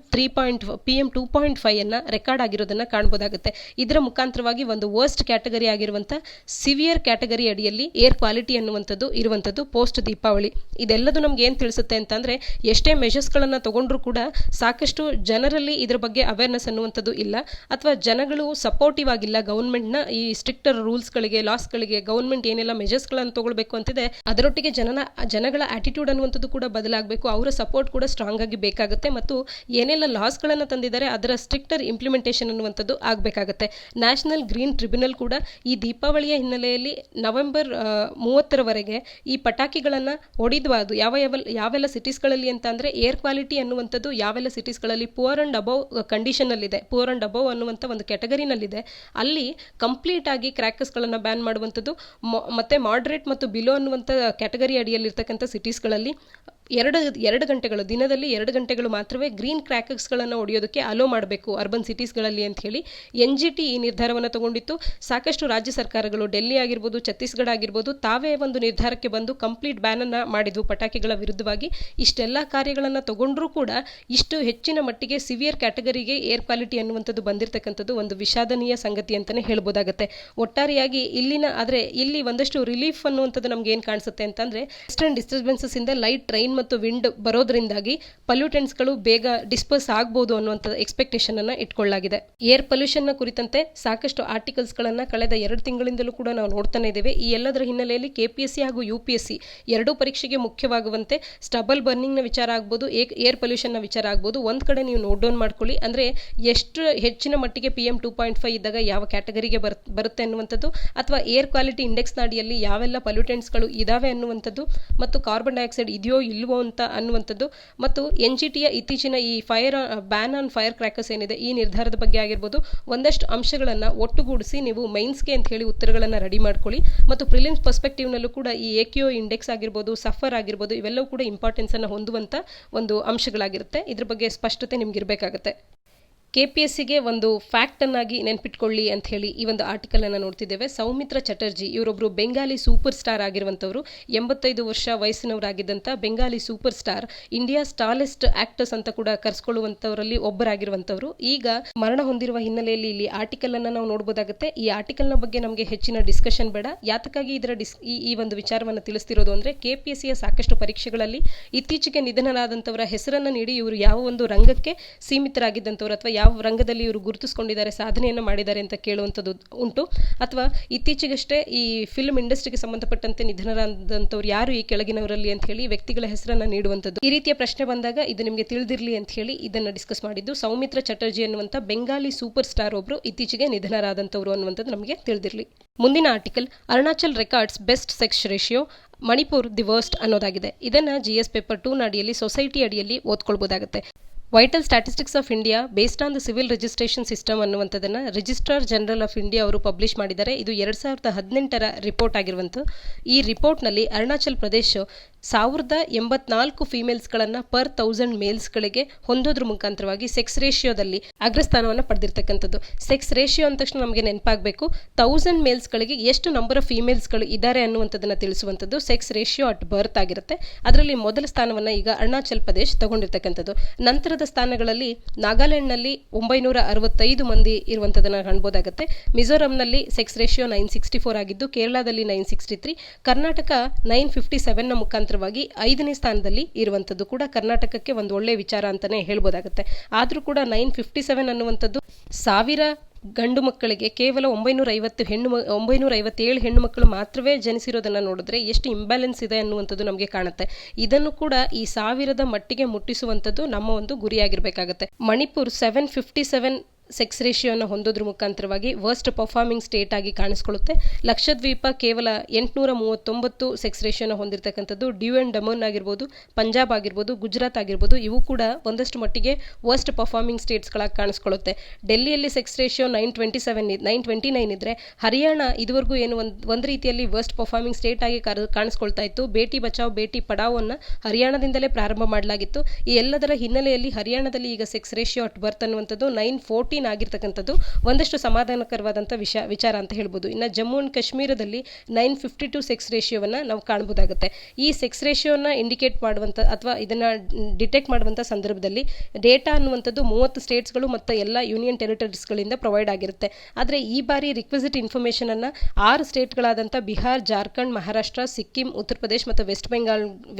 2.5 ಅನ್ನ ರೆಕಾರ್ಡ್ ಆಗಿರೋದನ್ನ ಕಾಣಬಹುದಾಗುತ್ತೆ. ಇದರ ಮುಖಾಂತರವಾಗಿ ಒಂದು ವರ್ಸ್ಟ್ ಕ್ಯಾಟಗರಿ ಆಗಿರುವಂಥ ಸಿವಿಯರ್ ಕ್ಯಾಟಗರಿ ಅಡಿಯಲ್ಲಿ ಏರ್ ಕ್ವಾಲಿಟಿ ಅನ್ನುವಂಥದ್ದು ಇರುವಂಥದ್ದು ಪೋಸ್ಟ್ ದೀಪಾವಳಿ. ಇದೆಲ್ಲದು ನಮ್ಗೆ ಏನು ತಿಳಿಸುತ್ತೆ ಅಂತಂದ್ರೆ ಎಷ್ಟೇ ಮೆಷರ್ಸ್ಗಳನ್ನು ತಗೊಂಡ್ರೂ ಕೂಡ ಸಾಕಷ್ಟು ಜನರಲ್ಲಿ ಇದ್ರ ಬಗ್ಗೆ ಅವೇರ್ನೆಸ್ ಅನ್ನುವಂಥದ್ದು ಇಲ್ಲ, ಅಥವಾ ಜನಗಳು ಸಪೋರ್ಟಿವ್ ಆಗಿಲ್ಲ ಗೌರ್ಮೆಂಟ್ನ ಈ ಸ್ಟ್ರಿಕ್ಟರ್ ರೂಲ್ಸ್ಗಳಿಗೆ, ಲಾಸ್ಗಳಿಗೆ. ಗೌರ್ಮೆಂಟ್ ಏನೆಲ್ಲ ಮೆಷರ್ಸ್ಗಳನ್ನು ತಗೊಳ್ಬೇಕು ಅಂತಿದೆ ಅದರೊಟ್ಟಿಗೆ ಜನಗಳ ಆಟಿಟ್ಯೂಡ್ ಅನ್ನುವಂಥದ್ದು ಕೂಡ ಬದಲಾಗಬೇಕು, ಅವರ ಸಪೋರ್ಟ್ ಕೂಡ ಸ್ಟ್ರಾಂಗ್ ಆಗಿ ಬೇಕಾಗುತ್ತೆ. ಮತ್ತು ಏನೆಲ್ಲ ಲಾಸ್ಗಳನ್ನು ತಂದಿದ್ದಾರೆ ಅದರ ಸ್ಟ್ರಿಕ್ಟರ್ ಇಂಪ್ಲಿಮೆಂಟೇಷನ್ ಅನ್ನುವಂಥದ್ದು ಆಗಬೇಕಾಗುತ್ತೆ. ನ್ಯಾಷನಲ್ ಗ್ರೀನ್ ಟ್ರಿಬ್ಯುನಲ್ ಕೂಡ ಈ ದೀಪಾವಳಿಯ ಹಿನ್ನೆಲೆಯಲ್ಲಿ ನವೆಂಬರ್ 30ರವರೆಗೆ ಈ ಪಟಾಕಿಗಳನ್ನು ಹೊಡಿದವಾದು ಯಾವೆಲ್ಲ ಸಿಟೀಸ್ಗಳಲ್ಲಿ ಅಂತ ಅಂದರೆ ಏರ್ ಕ್ವಾಲಿಟಿ ಅನ್ನುವಂಥದ್ದು ಯಾವೆಲ್ಲ ಸಿಟೀಸ್ಗಳಲ್ಲಿ ಪುವರ್ ಅಂಡ್ ಅಬೌವ್ ಕಂಡೀಷನಲ್ಲಿದೆ, ಪುವರ್ ಅಂಡ್ ಅಬೌವ್ ಅನ್ನುವಂಥ ಒಂದು ಕ್ಯಾಟಗರಿನಲ್ಲಿದೆ, ಅಲ್ಲಿ ಕಂಪ್ಲೀಟ್ ಆಗಿ ಕ್ರ್ಯಾಕರ್ಸ್ಗಳನ್ನು ಬ್ಯಾನ್ ಮಾಡುವಂಥದ್ದು. ಮತ್ತೆ ಮಾಡ್ರೇಟ್ ಮತ್ತು ಬಿಲೋ ಅನ್ನುವಂಥ ಕ್ಯಾಟಗರಿ ಅಡಿಯಲ್ಲಿರ್ತಕ್ಕಂಥ ಸಿಟೀಸ್ಗಳಲ್ಲಿ ಎರಡು ಗಂಟೆಗಳು, ದಿನದಲ್ಲಿ 2 ಗಂಟೆಗಳು ಮಾತ್ರವೇ ಗ್ರೀನ್ ಕ್ರ್ಯಾಕರ್ಸ್ಗಳನ್ನು ಹೊಡೆಯೋದಕ್ಕೆ ಅಲೋ ಮಾಡಬೇಕು ಅರ್ಬನ್ ಸಿಟೀಸ್ಗಳಲ್ಲಿ ಅಂತ ಹೇಳಿ NGT ಈ ನಿರ್ಧಾರವನ್ನು ತಗೊಂಡಿತ್ತು. ಸಾಕಷ್ಟು ರಾಜ್ಯ ಸರ್ಕಾರಗಳು, ಡೆಲ್ಲಿ ಆಗಿರ್ಬೋದು, ಛತ್ತೀಸ್ಗಢ ಆಗಿರ್ಬೋದು, ತಾವೇ ಒಂದು ನಿರ್ಧಾರಕ್ಕೆ ಬಂದು ಕಂಪ್ಲೀಟ್ ಬ್ಯಾನನ್ನು ಮಾಡಿದ್ವು ಪಟಾಕಿಗಳ ವಿರುದ್ಧವಾಗಿ. ಇಷ್ಟೆಲ್ಲ ಕಾರ್ಯಗಳನ್ನು ತಗೊಂಡ್ರೂ ಕೂಡ ಇಷ್ಟು ಹೆಚ್ಚಿನ ಮಟ್ಟಿಗೆ ಸಿವಿಯರ್ ಕ್ಯಾಟಗರಿಗೆ ಏರ್ ಕ್ವಾಲಿಟಿ ಅನ್ನುವಂಥದ್ದು ಬಂದಿರತಕ್ಕಂಥದ್ದು ಒಂದು ವಿಷಾದನೀಯ ಸಂಗತಿ ಅಂತಲೇ ಹೇಳ್ಬೋದಾಗುತ್ತೆ. ಒಟ್ಟಾರೆಯಾಗಿ ಇಲ್ಲಿ ಒಂದಷ್ಟು ರಿಲೀಫ್ ಅನ್ನುವಂಥದ್ದು ನಮ್ಗೆ ಏನು ಕಾಣಿಸುತ್ತೆ ಅಂತಂದರೆ ವೆಸ್ಟರ್ನ್ ಡಿಸ್ಟರ್ಬೆನ್ಸಸ್ ಇಂದ ಲೈಟ್ ರೈನ್ ಮತ್ತು ವಿಂಡ್ ಬರೋದ್ರಿಂದಾಗಿ ಪೊಲ್ಯೂಟೆಂಟ್ಸ್ಗಳು ಬೇಗ ಡಿಸ್ಪೋಸ್ ಆಗ್ಬೋದು ಅನ್ನುವಂಥ ಎಕ್ಸ್ಪೆಕ್ಟೇಷನ್ ಅನ್ನ ಇಟ್ಕೊಳ್ಳಲಾಗಿದೆ. ಏರ್ ಪೊಲ್ಯೂಷನ್ ಕುರಿತಂತೆ ಸಾಕಷ್ಟು ಆರ್ಟಿಕಲ್ಸ್ಗಳನ್ನು ಕಳೆದ 2 ತಿಂಗಳಿಂದಲೂ ಕೂಡ ನಾವು ನೋಡ್ತಾನೆ ಇದ್ದೇವೆ. ಈ ಎಲ್ಲದರ ಹಿನ್ನೆಲೆಯಲ್ಲಿ KPSC ಹಾಗೂ UPSC ಎರಡೂ ಪರೀಕ್ಷೆಗೆ ಮುಖ್ಯವಾಗುವಂತೆ ಸ್ಟಬಲ್ ಬರ್ನಿಂಗ್ನ ವಿಚಾರ ಆಗ್ಬೋದು, ಏರ್ ಪೊಲ್ಯೂಷನ್ನ ವಿಚಾರ ಆಗ್ಬೋದು, ಒಂದು ಕಡೆ ನೀವು ನೋಟ್ ಡೌನ್ ಮಾಡ್ಕೊಳ್ಳಿ. ಅಂದರೆ ಎಷ್ಟು ಹೆಚ್ಚಿನ ಮಟ್ಟಿಗೆ PM 2.5 ಇದ್ದಾಗ ಯಾವ ಕ್ಯಾಟಗರಿಗೆ ಬರುತ್ತೆ ಅನ್ನುವಂಥದ್ದು, ಅಥವಾ ಏರ್ ಕ್ವಾಲಿಟಿ ಇಂಡೆಕ್ಸ್ನ ಅಡಿಯಲ್ಲಿ ಯಾವೆಲ್ಲ ಪೊಲ್ಯೂಟೆಂಟ್ಸ್ಗಳು ಇದಾವೆ ಅನ್ನುವಂಥದ್ದು, ಮತ್ತು ಕಾರ್ಬನ್ ಡೈಆಕ್ಸೈಡ್ ಇದೆಯೋ ಇಲ್ವೋ ಅಂತ ಅನ್ನುವಂಥದ್ದು, ಮತ್ತು NGTಯ ಇತ್ತೀಚಿನ ಈ ಬ್ಯಾನ್ ಆನ್ ಫೈರ್ ಕ್ರ್ಯಾಕರ್ಸ್ ಏನಿದೆ ಈ ನಿರ್ಧಾರದ ಬಗ್ಗೆ ಆಗಿರ್ಬೋದು, ಒಂದಷ್ಟು ಅಂಶಗಳನ್ನು ಒಟ್ಟುಗೂಡಿಸಿ ನೀವು ಮೈನ್ಸ್ಗೆ ಅಂತ ಹೇಳಿ ಉತ್ತರಗಳನ್ನು ರೆಡಿ ಮಾಡ್ಕೊಳ್ಳಿ. ಮತ್ತು ಪ್ರಿಲಿಮ್ಸ್ ಪರ್ಸ್ಪೆಕ್ಟಿವ್ನಲ್ಲೂ ಕೂಡ ಈ AQO ಇಂಡೆಕ್ಸ್ ಆಗಿರ್ಬೋದು, ಸಫರ್ ಆಗಿರ್ಬೋದು, ಇವೆಲ್ಲವೂ ಕೂಡ ಇಂಪಾರ್ಟೆನ್ಸ್ ಅನ್ನು ಹೊಂದುವಂಥ ಒಂದು ಅಂಶಗಳಾಗಿರುತ್ತೆ. ಇದ್ರ ಬಗ್ಗೆ ಸ್ಪಷ್ಟತೆ ನಿಮ್ಗೆ ಇರಬೇಕಾಗುತ್ತೆ. KPSCಗೆ ಒಂದು ಫ್ಯಾಕ್ಟ್ ಅನ್ನಾಗಿ ನೆನ್ಪಿಟ್ಕೊಳ್ಳಿ ಅಂತ ಹೇಳಿ ಈ ಒಂದು ಆರ್ಟಿಕಲ್ ಅನ್ನು ನೋಡ್ತಿದ್ದೇವೆ. ಸೌಮಿತ್ರ ಚಟರ್ಜಿ ಇವರೊಬ್ಬರು ಬೆಂಗಾಲಿ ಸೂಪರ್ ಸ್ಟಾರ್ ಆಗಿರುವಂಥವ್ರು, 85 ವರ್ಷ ವಯಸ್ಸಿನವರಾಗಿದ್ದಂಥ Bengali super star, India's tallest actors ಅಂತ ಕೂಡ ಕರೆಸ್ಕೊಳ್ಳುವಂಥವರಲ್ಲಿ ಒಬ್ಬರಾಗಿರುವಂಥವ್ರು. ಈಗ ಮರಣ ಹೊಂದಿರುವ ಹಿನ್ನೆಲೆಯಲ್ಲಿ ಇಲ್ಲಿ ಆರ್ಟಿಕಲ್ ಅನ್ನು ನಾವು ನೋಡ್ಬೋದಾಗುತ್ತೆ. ಈ ಆರ್ಟಿಕಲ್ನ ಬಗ್ಗೆ ನಮಗೆ ಹೆಚ್ಚಿನ ಡಿಸ್ಕಷನ್ ಬೇಡ. ಯಾತಕ್ಕಾಗಿ ಈ ಒಂದು ವಿಚಾರವನ್ನು ತಿಳಿಸ್ತಿರೋದು ಅಂದರೆ KPSCಯ ಸಾಕಷ್ಟು ಪರೀಕ್ಷೆಗಳಲ್ಲಿ ಇತ್ತೀಚೆಗೆ ನಿಧನರಾದಂಥವರ ಹೆಸರನ್ನು ನೀಡಿ ಇವರು ಯಾವ ಒಂದು ರಂಗಕ್ಕೆ ಸೀಮಿತರಾಗಿದ್ದಂಥವ್ರು ಅಥವಾ ಯಾವ ರಂಗದಲ್ಲಿ ಇವರು ಗುರುತಿಸಿಕೊಂಡಿದ್ದಾರೆ, ಸಾಧನೆಯನ್ನು ಮಾಡಿದ್ದಾರೆ ಅಂತ ಕೇಳುವಂಥದ್ದು ಉಂಟು. ಅಥವಾ ಇತ್ತೀಚೆಗಷ್ಟೇ ಈ ಫಿಲ್ಮ್ ಇಂಡಸ್ಟ್ರಿಗೆ ಸಂಬಂಧಪಟ್ಟಂತೆ ನಿಧನರಾದಂಥವ್ರು ಯಾರು ಈ ಕೆಳಗಿನವರಲ್ಲಿ ಅಂತ ಹೇಳಿ ವ್ಯಕ್ತಿಗಳ ಹೆಸರನ್ನು ನೀಡುವಂಥದ್ದು. ಈ ರೀತಿಯ ಪ್ರಶ್ನೆ ಬಂದಾಗ ಇದು ನಿಮಗೆ ತಿಳಿದಿರಲಿ ಅಂತ ಹೇಳಿ ಇದನ್ನು ಡಿಸ್ಕಸ್ ಮಾಡಿದ್ದು. ಸೌಮಿತ್ರ ಚಟರ್ಜಿ ಅನ್ನುವಂಥ ಬೆಂಗಾಲಿ ಸೂಪರ್ ಸ್ಟಾರ್ ಒಬ್ರು ಇತ್ತೀಚೆಗೆ ನಿಧನರಾದಂಥವ್ರು ಅನ್ನುವಂಥದ್ದು ನಮಗೆ ತಿಳಿದಿರಲಿ. ಮುಂದಿನ article Arunachal records best sex ratio, Manipur the worst ಅನ್ನೋದಾಗಿದೆ. ಇದನ್ನು GS ಪೇಪರ್ 2 ಅಡಿಯಲ್ಲಿ ಸೊಸೈಟಿ ಅಡಿಯಲ್ಲಿ ಓದ್ಕೊಳ್ಬೋದಾಗುತ್ತೆ. Vital statistics of India based on the civil registration system ಅನ್ನುವಂಥದ್ದನ್ನು ರಿಜಿಸ್ಟ್ರಾರ್ ಜನರಲ್ ಆಫ್ ಇಂಡಿಯಾ ಅವರು ಪಬ್ಲಿಷ್ ಮಾಡಿದ್ದಾರೆ. ಇದು 2018ರ ರಿಪೋರ್ಟ್ ಆಗಿರುವಂಥ ಈ ರಿಪೋರ್ಟ್ನಲ್ಲಿ ಅರುಣಾಚಲ್ ಪ್ರದೇಶ 1084 ಫೀಮೇಲ್ಸ್ಗಳನ್ನು ಪರ್ 1000 ಮೇಲ್ಸ್ಗಳಿಗೆ ಹೊಂದೋದ್ರ ಮುಖಾಂತರವಾಗಿ ಸೆಕ್ಸ್ ರೇಷಿಯೋದಲ್ಲಿ ಅಗ್ರಸ್ಥಾನವನ್ನು ಪಡೆದಿರ್ತಕ್ಕಂಥದ್ದು. ಸೆಕ್ಸ್ ರೇಷಿಯೋ ಅಂದ ತಕ್ಷಣ ನಮಗೆ ನೆನಪಾಗಬೇಕು 1000 ಮೇಲ್ಸ್ಗಳಿಗೆ ಎಷ್ಟು ನಂಬರ್ ಆಫ್ ಫೀಮೇಲ್ಸ್ಗಳು ಇದ್ದಾರೆ ಅನ್ನುವಂಥದ್ದನ್ನು ತಿಳಿಸುವಂಥದ್ದು ಸೆಕ್ಸ್ ರೇಷಿಯೋ ಅಟ್ ಬರ್ತ್ ಆಗಿರುತ್ತೆ. ಅದರಲ್ಲಿ ಮೊದಲ ಸ್ಥಾನವನ್ನು ಈಗ ಅರುಣಾಚಲ್ ಪ್ರದೇಶ್ ತಗೊಂಡಿರ್ತಕ್ಕಂಥದ್ದು. ನಂತರದ ಸ್ಥಾನಗಳಲ್ಲಿ ನಾಗಾಲ್ಯಾಂಡ್ನಲ್ಲಿ 965 ಮಂದಿ ಇರುವಂಥದ್ದನ್ನು ಕಾಣ್ಬೋದಾಗುತ್ತೆ. ಮಿಜೋರಾಂನಲ್ಲಿ ಸೆಕ್ಸ್ ರೇಷಿಯೋ 964 ಆಗಿದ್ದು, ಕೇರಳದಲ್ಲಿ 963, ಕರ್ನಾಟಕ 957ನ ಮುಖಾಂತರವಾಗಿ 5ನೇ ಸ್ಥಾನದಲ್ಲಿ ಇರುವಂಥದ್ದು ಕೂಡ ಕರ್ನಾಟಕಕ್ಕೆ ಒಂದು ಒಳ್ಳೆಯ ವಿಚಾರ ಅಂತಾನೆ ಹೇಳ್ಬೋದಾಗುತ್ತೆ. ಆದರೂ ಕೂಡ 957 ಅನ್ನುವಂಥದ್ದು 1000 ಗಂಡು ಮಕ್ಕಳಿಗೆ ಕೇವಲ 957 ಹೆಣ್ಣು ಮಕ್ಕಳು ಮಾತ್ರವೇ ಜನಿಸಿರೋದನ್ನು ನೋಡಿದ್ರೆ ಎಷ್ಟು ಇಂಬ್ಯಾಲೆನ್ಸ್ ಇದೆ ಅನ್ನುವಂಥದ್ದು ನಮಗೆ ಕಾಣುತ್ತೆ. ಇದನ್ನು ಕೂಡ ಈ 1000ದ ಮಟ್ಟಿಗೆ ಮುಟ್ಟಿಸುವಂಥದ್ದು ನಮ್ಮ ಒಂದು ಗುರಿಯಾಗಿರಬೇಕಾಗತ್ತೆ. ಮಣಿಪುರ್ 757 ಸೆಕ್ಸ್ ರೇಷಿಯೋನ ಹೊಂದೋದ್ರ ಮುಖಾಂತರವಾಗಿ ವರ್ಸ್ಟ್ ಪರ್ಫಾರ್ಮಿಂಗ್ ಸ್ಟೇಟ್ ಆಗಿ ಕಾಣಿಸ್ಕೊಳ್ಳುತ್ತೆ. ಲಕ್ಷದ್ವೀಪ ಕೇವಲ 839 ಸೆಕ್ಸ್ ರೇಷಿಯೋನ ಹೊಂದಿರತಕ್ಕಂಥದ್ದು. ಡ್ಯೂ ಅಂಡ್ ಡಮನ್ ಆಗಿರ್ಬೋದು, ಪಂಜಾಬ್ ಆಗಿರ್ಬೋದು, ಗುಜರಾತ್ ಆಗಿರ್ಬೋದು, ಇವು ಕೂಡ ಒಂದಷ್ಟು ಮಟ್ಟಿಗೆ ವರ್ಸ್ಟ್ ಪರ್ಫಾರ್ಮಿಂಗ್ ಸ್ಟೇಟ್ಸ್ಗಳಾಗಿ ಕಾಣಿಸ್ಕೊಳ್ಳುತ್ತೆ. ಡೆಲ್ಲಿಯಲ್ಲಿ ಸೆಕ್ಸ್ ರೇಷಿಯೋ 929 ಇದ್ರೆ ಹರಿಯಾಣ ಇದುವರೆಗೂ ಏನು ಒಂದು ರೀತಿಯಲ್ಲಿ ವರ್ಸ್ಟ್ ಪರ್ಫಾರ್ಮಿಂಗ್ ಸ್ಟೇಟ್ ಆಗಿ ಕಾಣಿಸ್ಕೊಳ್ತಾ ಇತ್ತು. ಬೇಟಿ ಬಚಾವ್ ಬೇಟಿ ಪಡಾವ್ ಅನ್ನ ಹರಿಯಾಣದಿಂದಲೇ ಪ್ರಾರಂಭ ಮಾಡಲಾಗಿತ್ತು. ಈ ಎಲ್ಲದರ ಹಿನ್ನೆಲೆಯಲ್ಲಿ ಹರಿಯಾಣದಲ್ಲಿ ಈಗ ಸೆಕ್ಸ್ ರೇಷಿಯೋ ಅಟ್ ಬರ್ತ್ ಅನ್ನುವಂಥದ್ದು 914 ಆಗಿರ್ತಕ್ಕಂಥದ್ದು ಒಂದಷ್ಟು ಸಮಾಧಾನಕರವಾದಂಥ ವಿಚಾರ ಅಂತ ಹೇಳ್ಬೋದು. ಇನ್ನು ಜಮ್ಮು ಅಂಡ್ ಕಾಶ್ಮೀರದಲ್ಲಿ 952 ಸೆಕ್ಸ್ ರೇಷಿಯೋವನ್ನು ನಾವು ಕಾಣಬಹುದಾಗುತ್ತೆ. ಈ ಸೆಕ್ಸ್ ರೇಷಿಯೋನ ಇಂಡಿಕೇಟ್ ಮಾಡುವಂಥ ಅಥವಾ ಇದನ್ನು ಡಿಟೆಕ್ಟ್ ಮಾಡುವಂಥ ಸಂದರ್ಭದಲ್ಲಿ ಡೇಟಾ ಅನ್ನುವಂಥದ್ದು 30 ಸ್ಟೇಟ್ಸ್ಗಳು ಮತ್ತು ಎಲ್ಲ ಯೂನಿಯನ್ ಟೆರಿಟರೀಸ್ಗಳಿಂದ ಪ್ರೊವೈಡ್ ಆಗಿರುತ್ತೆ. ಆದರೆ ಈ ಬಾರಿ ರಿಕ್ವಿಸಿಟ್ ಇನ್ಫಾರ್ಮೇಷನ್ ಅನ್ನು 6 ಸ್ಟೇಟ್ಗಳಾದಂಥ ಬಿಹಾರ್, ಜಾರ್ಖಂಡ್, ಮಹಾರಾಷ್ಟ್ರ, ಸಿಕ್ಕಿಂ, ಉತ್ತರ ಪ್ರದೇಶ ಮತ್ತು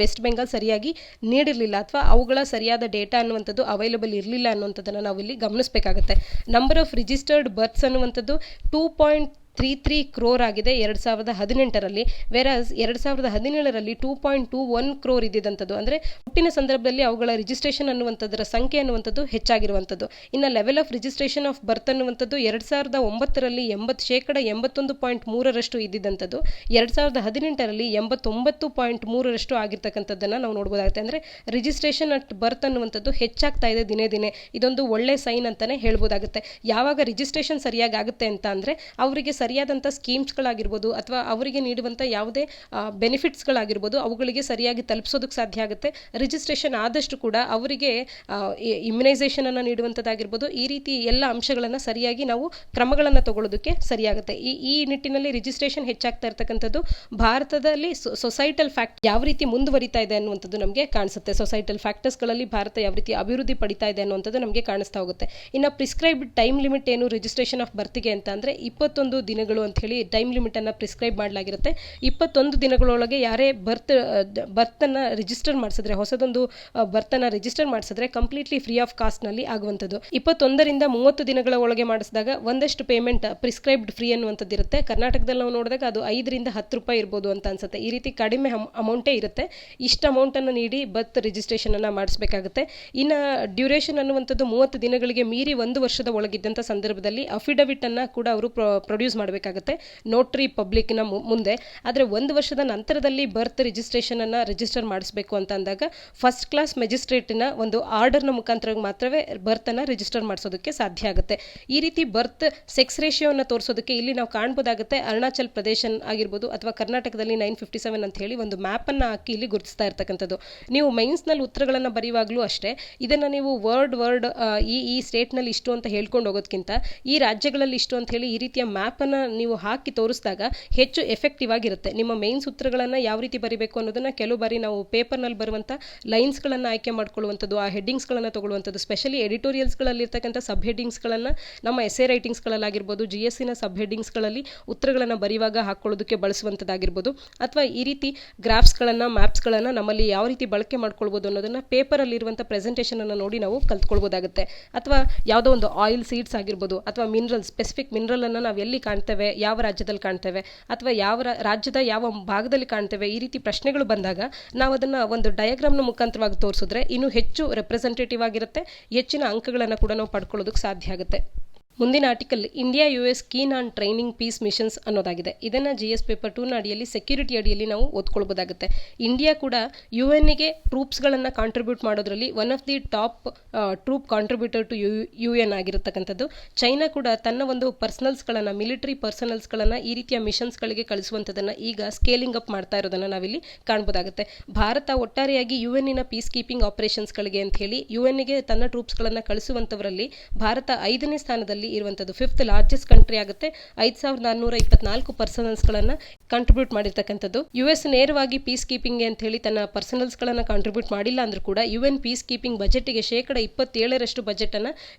ವೆಸ್ಟ್ ಬೆಂಗಾಲ್ ಸರಿಯಾಗಿ ನೀಡಿರಲಿಲ್ಲ ಅಥವಾ ಅವುಗಳ ಸರಿಯಾದ ಡೇಟಾ ಅನ್ನುವಂಥದ್ದು ಅವೈಲಬಲ್ ಇರಲಿಲ್ಲ ಅನ್ನುವಂಥದ್ದನ್ನು ನಾವು ಇಲ್ಲಿ ಗಮನಿಸಬೇಕಾಗುತ್ತೆ. ನಂಬರ್ ಆಫ್ ರಿಜಿಸ್ಟರ್ಡ್ ಬರ್ತ್ಸ್ ಅನ್ನುವಂಥದ್ದು 2.33 ಕ್ರೋರ್ ಆಗಿದೆ 2018ರಲ್ಲಿ. ವೆರಾಸ್ 2017ರಲ್ಲಿ 2.21 ಕ್ರೋರ್ ಇದ್ದಿದ್ದಂಥದ್ದು. ಅಂದರೆ ಹುಟ್ಟಿನ ಸಂದರ್ಭದಲ್ಲಿ ಅವುಗಳ ರಿಜಿಸ್ಟ್ರೇಷನ್ ಅನ್ನುವಂಥದ್ದರ ಸಂಖ್ಯೆ ಅನ್ನುವಂಥದ್ದು ಹೆಚ್ಚಾಗಿರುವಂಥದ್ದು. ಇನ್ನು level of registration of birth ಅನ್ನುವಂಥದ್ದು 2009ರಲ್ಲಿ 81% ಇದ್ದಿದ್ದಂಥದ್ದು 2018ರಲ್ಲಿ 89.3% ಆಗಿರ್ತಕ್ಕಂಥದ್ದನ್ನು ನಾವು ನೋಡ್ಬೋದಾಗುತ್ತೆ. ಅಂದರೆ ರಿಜಿಸ್ಟ್ರೇಷನ್ ಅಟ್ ಬರ್ತ್ ಅನ್ನುವಂಥದ್ದು ಹೆಚ್ಚಾಗ್ತಾ ಇದೆ ದಿನೇ ದಿನೇ. ಇದೊಂದು ಒಳ್ಳೆ ಸೈನ್ ಅಂತಾನೆ ಹೇಳ್ಬೋದಾಗುತ್ತೆ. ಯಾವಾಗ ರಿಜಿಸ್ಟ್ರೇಷನ್ ಸರಿಯಾಗಿ ಆಗುತ್ತೆ ಅಂತ ಅಂದರೆ ಅವರಿಗೆ ಸರಿಯಾದಂಥ ಸ್ಕೀಮ್ಸ್ಗಳಾಗಿರ್ಬೋದು ಅಥವಾ ಅವರಿಗೆ ನೀಡುವಂಥ ಯಾವುದೇ ಬೆನಿಫಿಟ್ಸ್ಗಳಾಗಿರ್ಬೋದು ಅವುಗಳಿಗೆ ಸರಿಯಾಗಿ ತಲುಪಿಸೋದಕ್ಕೆ ಸಾಧ್ಯ ಆಗುತ್ತೆ. ರಿಜಿಸ್ಟ್ರೇಷನ್ ಆದಷ್ಟು ಕೂಡ ಅವರಿಗೆ ಇಮ್ಯುನೈಸೇಷನನ್ನು ನೀಡುವಂಥದ್ದಾಗಿರ್ಬೋದು, ಈ ರೀತಿ ಎಲ್ಲ ಅಂಶಗಳನ್ನು ಸರಿಯಾಗಿ ನಾವು ಕ್ರಮಗಳನ್ನು ತಗೊಳ್ಳೋದಕ್ಕೆ ಸರಿಯಾಗುತ್ತೆ. ಈ ನಿಟ್ಟಿನಲ್ಲಿ ರಿಜಿಸ್ಟ್ರೇಷನ್ ಹೆಚ್ಚಾಗ್ತಾ ಇರ್ತಕ್ಕಂಥದ್ದು ಭಾರತದಲ್ಲಿ ಸೊಸೈಟಲ್ ಫ್ಯಾಕ್ಟ್ ಯಾವ ರೀತಿ ಮುಂದುವರಿತಾ ಇದೆ ಅನ್ನುವಂಥದ್ದು ನಮಗೆ ಕಾಣಿಸುತ್ತೆ. ಸೊಸೈಟಲ್ ಫ್ಯಾಕ್ಟರ್ಸ್ಗಳಲ್ಲಿ ಭಾರತ ಯಾವ ರೀತಿ ಅಭಿವೃದ್ಧಿ ಪಡಿತಾ ಇದೆ ಅನ್ನುವಂಥದ್ದು ನಮಗೆ ಕಾಣಿಸ್ತಾ ಹೋಗುತ್ತೆ. ಇನ್ನು ಪ್ರಿಸ್ಕ್ರೈಬ್ಡ್ ಟೈಮ್ ಲಿಮಿಟ್ ಏನು ರಿಜಿಸ್ಟ್ರೇಷನ್ ಆಫ್ ಬರ್ತಿಗೆ ಅಂತ ಅಂದರೆ 21 ದಿನಗಳು ಅಂತ ಹೇಳಿ ಟೈಮ್ ಲಿಮಿಟನ್ನು ಪ್ರಿಸ್ಕ್ರೈಬ್ ಮಾಡಲಾಗಿರುತ್ತೆ. 21 ದಿನಗಳೊಳಗೆ ಯಾರೇ ಬರ್ತನ್ನು ರಿಜಿಸ್ಟರ್ ಮಾಡಿಸಿದ್ರೆ, ಹೊಸದೊಂದು ಬರ್ತನ್ನು ರಿಜಿಸ್ಟರ್ ಮಾಡಿಸಿದ್ರೆ ಕಂಪ್ಲೀಟ್ಲಿ ಫ್ರೀ ಆಫ್ ಕಾಸ್ಟ್ನಲ್ಲಿ ಆಗುವಂಥದ್ದು. 21ರಿಂದ 30 ದಿನಗಳ ಒಳಗೆ ಮಾಡಿಸಿದಾಗ ಒಂದಷ್ಟು ಪೇಮೆಂಟ್ ಪ್ರಿಸ್ಕ್ರೈಬ್ಡ್ ಫ್ರೀ ಅನ್ನುವಂಥದ್ದು ಇರುತ್ತೆ. ಕರ್ನಾಟಕದಲ್ಲಿ ನಾವು ನೋಡಿದಾಗ ಅದು 5ರಿಂದ 10 ರೂಪಾಯಿ ಇರ್ಬೋದು ಅಂತ ಅನ್ಸುತ್ತೆ. ಈ ರೀತಿ ಕಡಿಮೆ ಅಮೌಂಟೇ ಇರುತ್ತೆ. ಇಷ್ಟು ಅಮೌಂಟನ್ನು ನೀಡಿ ಬರ್ತ್ ರಿಜಿಸ್ಟ್ರೇಷನನ್ನು ಮಾಡಿಸಬೇಕಾಗುತ್ತೆ. ಇನ್ನು ಡ್ಯೂರೇಷನ್ ಅನ್ನುವಂಥದ್ದು 30 ದಿನಗಳಿಗೆ ಮೀರಿ 1 ವರ್ಷದ ಒಳಗಿದ್ದಂಥ ಸಂದರ್ಭದಲ್ಲಿ ಅಫಿಡವಿಟ್ ಅನ್ನು ಕೂಡ ಅವರು ಪ್ರೊಡ್ಯೂಸ್ ಮಾಡಬೇಕಾಗುತ್ತೆ ನೋಟ್ರಿ ಪಬ್ಲಿಕ್ನ ಮುಂದೆ. ಆದರೆ 1 ವರ್ಷದ ನಂತರದಲ್ಲಿ ಬರ್ತ್ ರಿಜಿಸ್ಟ್ರೇಷನ್ ಅನ್ನು ರಿಜಿಸ್ಟರ್ ಮಾಡಿಸಬೇಕು ಅಂತ ಅಂದಾಗ ಫಸ್ಟ್ ಕ್ಲಾಸ್ ಮ್ಯಾಜಿಸ್ಟ್ರೇಟಿನ ಒಂದು ಆರ್ಡರ್ನ ಮುಖಾಂತರ ಮಾತ್ರವೇ ಬರ್ತನ್ನು ರಿಜಿಸ್ಟರ್ ಮಾಡಿಸೋದಕ್ಕೆ ಸಾಧ್ಯ ಆಗುತ್ತೆ. ಈ ರೀತಿ ಬರ್ತ್ ಸೆಕ್ಸ್ ರೇಷಿಯೋವನ್ನು ತೋರಿಸೋದಕ್ಕೆ ಇಲ್ಲಿ ನಾವು ಕಾಣ್ಬೋದಾಗುತ್ತೆ. ಅರುಣಾಚಲ್ ಪ್ರದೇಶ ಆಗಿರ್ಬೋದು ಅಥವಾ ಕರ್ನಾಟಕದಲ್ಲಿ 957 ಅಂತ ಹೇಳಿ ಒಂದು ಮ್ಯಾಪನ್ನು ಹಾಕಿ ಇಲ್ಲಿ ಗುರುತಿಸ್ತಾ ಇರ್ತಕ್ಕಂಥದ್ದು. ನೀವು ಮೈನ್ಸ್ನಲ್ಲಿ ಉತ್ತರಗಳನ್ನು ಬರೆಯುವಾಗಲೂ ಅಷ್ಟೇ ಇದನ್ನು ನೀವು ವರ್ಡ್ ಈ ಸ್ಟೇಟ್ನಲ್ಲಿ ಇಷ್ಟು ಅಂತ ಹೇಳ್ಕೊಂಡು ಹೋಗೋದಕ್ಕಿಂತ ಈ ರಾಜ್ಯಗಳಲ್ಲಿ ಇಷ್ಟು ಅಂತ ಹೇಳಿ ಈ ರೀತಿಯ ಮ್ಯಾಪನ್ನು ನೀವು ಹಾಕಿ ತೋರಿಸಿದಾಗ ಹೆಚ್ಚು ಎಫೆಕ್ಟಿವ್ ಆಗಿರುತ್ತೆ. ನಿಮ್ಮ ಮೇನ್ ಸೂತ್ರಗಳನ್ನು ಯಾವ ರೀತಿ ಬರೀಬೇಕು ಅನ್ನೋದನ್ನು ಕೆಲವು ಬಾರಿ ನಾವು ಪೇಪರ್ನಲ್ಲಿ ಬರುವಂಥ ಲೈನ್ಸ್ಗಳನ್ನು ಆಯ್ಕೆ ಮಾಡ್ಕೊಳ್ಳುವಂಥದ್ದು, ಆ ಹೆಡ್ಡಿಂಗ್ಸ್ಗಳನ್ನು ತಗೊಳ್ಳುವಂಥದ್ದು, ಸ್ಪೆಷಲಿ ಎಡಿಟೋರಿಯಲ್ಸ್ಗಳಲ್ಲಿರ್ತಕ್ಕಂಥ ಸಬ್ ಹೆಡ್ಡಿಂಗ್ಸ್ಗಳನ್ನು ನಮ್ಮ ಎಸ್ಸೆ ರೈಟಿಂಗ್ಸ್ಗಳಲ್ಲಾಗಿರ್ಬೋದು, GSCನ ಸಬ್ ಹೆಡ್ಡಿಂಗ್ಸ್ಗಳಲ್ಲಿ ಉತ್ತರಗಳನ್ನು ಬರೆಯುವಾಗ ಹಾಕ್ಕೊಳ್ಳೋದಕ್ಕೆ ಬಳಸುವಂಥದ್ದಾಗಿರ್ಬೋದು, ಅಥವಾ ಈ ರೀತಿ ಗ್ರಾಫ್ಸ್ಗಳನ್ನು ಮ್ಯಾಪ್ಸ್ಗಳನ್ನು ನಮ್ಮಲ್ಲಿ ಯಾವ ರೀತಿ ಬಳಕೆ ಮಾಡ್ಕೊಳ್ಬೋದು ಅನ್ನೋದನ್ನು ಪೇಪರಲ್ಲಿರುವಂಥ ಪ್ರೆಸೆಂಟೇಷನನ್ನು ನೋಡಿ ನಾವು ಕಲ್ತ್ಕೊಳ್ಬೋದಾಗುತ್ತೆ. ಅಥವಾ ಯಾವುದೋ ಒಂದು ಆಯಿಲ್ ಸೀಡ್ಸ್ ಆಗಿರ್ಬೋದು ಅಥವಾ ಮಿನರಲ್ ಸ್ಪೆಸಿಫಿಕ್ ಮಿನರಲನ್ನು ನಾವು ಎಲ್ಲಿ ಕಾಣ್ತೇವೆ, ಯಾವ ರಾಜ್ಯದಲ್ಲಿ ಕಾಣ್ತೇವೆ ಅಥವಾ ಯಾವ ರಾಜ್ಯದ ಯಾವ ಭಾಗದಲ್ಲಿ ಕಾಣ್ತೇವೆ, ಈ ರೀತಿ ಪ್ರಶ್ನೆಗಳು ಬಂದಾಗ ನಾವು ಅದನ್ನು ಒಂದು ಡಯಾಗ್ರಾಮ್ನ ಮುಖಾಂತರವಾಗಿ ತೋರಿಸಿದ್ರೆ ಇನ್ನೂ ಹೆಚ್ಚು ರೆಪ್ರೆಸೆಂಟೇಟಿವ್ ಆಗಿರುತ್ತೆ, ಹೆಚ್ಚಿನ ಅಂಕಗಳನ್ನು ಕೂಡ ನಾವು ಪಡ್ಕೊಳ್ಳೋದಕ್ಕೆ ಸಾಧ್ಯ ಆಗುತ್ತೆ. ಮುಂದಿನ article India US keen on training peace missions ಅನ್ನೋದಾಗಿದೆ. ಇದನ್ನು GS ಪೇಪರ್ 2ನ ಅಡಿಯಲ್ಲಿ ಸೆಕ್ಯೂರಿಟಿ ಅಡಿಯಲ್ಲಿ ನಾವು ಓದ್ಕೊಳ್ಬೋದಾಗುತ್ತೆ. ಇಂಡಿಯಾ ಕೂಡ UN-ಗೆ ಟ್ರೂಪ್ಸ್ಗಳನ್ನು ಕಾಂಟ್ರಿಬ್ಯೂಟ್ ಮಾಡೋದ್ರಲ್ಲಿ one of the top troop contributor to UN ಆಗಿರತಕ್ಕಂಥದ್ದು. ಚೈನಾ ಕೂಡ ತನ್ನ ಒಂದು ಪರ್ಸನಲ್ಸ್ಗಳನ್ನು ಮಿಲಿಟರಿ ಪರ್ಸನಲ್ಸ್ಗಳನ್ನು ಈ ರೀತಿಯ ಮಿಷನ್ಸ್ಗಳಿಗೆ ಕಳಿಸುವಂಥದ್ದನ್ನು ಈಗ ಸ್ಕೇಲಿಂಗ್ ಅಪ್ ಮಾಡ್ತಾ ಇರೋದನ್ನು ನಾವಿಲ್ಲಿ ಕಾಣ್ಬೋದಾಗುತ್ತೆ. ಭಾರತ ಒಟ್ಟಾರೆಯಾಗಿ UN-ನ ಪೀಸ್ ಕೀಪಿಂಗ್ ಆಪರೇಷನ್ಸ್ಗಳಿಗೆ ಅಂತ ಹೇಳಿ UN-ಗೆ ತನ್ನ ಟ್ರೂಪ್ಸ್ಗಳನ್ನು ಕಳಿಸುವಂಥವರಲ್ಲಿ ಭಾರತ 5ನೇ ಸ್ಥಾನದಲ್ಲಿ ಇರುವಂಥದ್ದು. 5th ಲಾರ್ಜೆಸ್ಟ್ ಕಂಟ್ರಿ ಆಗುತ್ತೆ. 5424 ಪರ್ಸನಲ್ಸ್ಗಳನ್ನು ಕಾಂಟ್ರಿಬ್ಯೂಟ್ ಮಾಡಿರ್ತಕ್ಕಂಥದ್ದು. US ನೇರವಾಗಿ ಪೀಸ್ ಕೀಪಿಂಗ್ ಅಂತ ಹೇಳಿ ತನ್ನ ಪರ್ಸನಲ್ಸ್ಗಳನ್ನು ಕಾಂಟ್ರಿಬ್ಯೂಟ್ ಮಾಡಿಲ್ಲ ಅಂದ್ರೂ ಕೂಡ UN ಪೀಸ್ ಕೀಪಿಂಗ್ ಬಜೆಟ್ಗೆ 27% ಬಜೆಟನ್ನು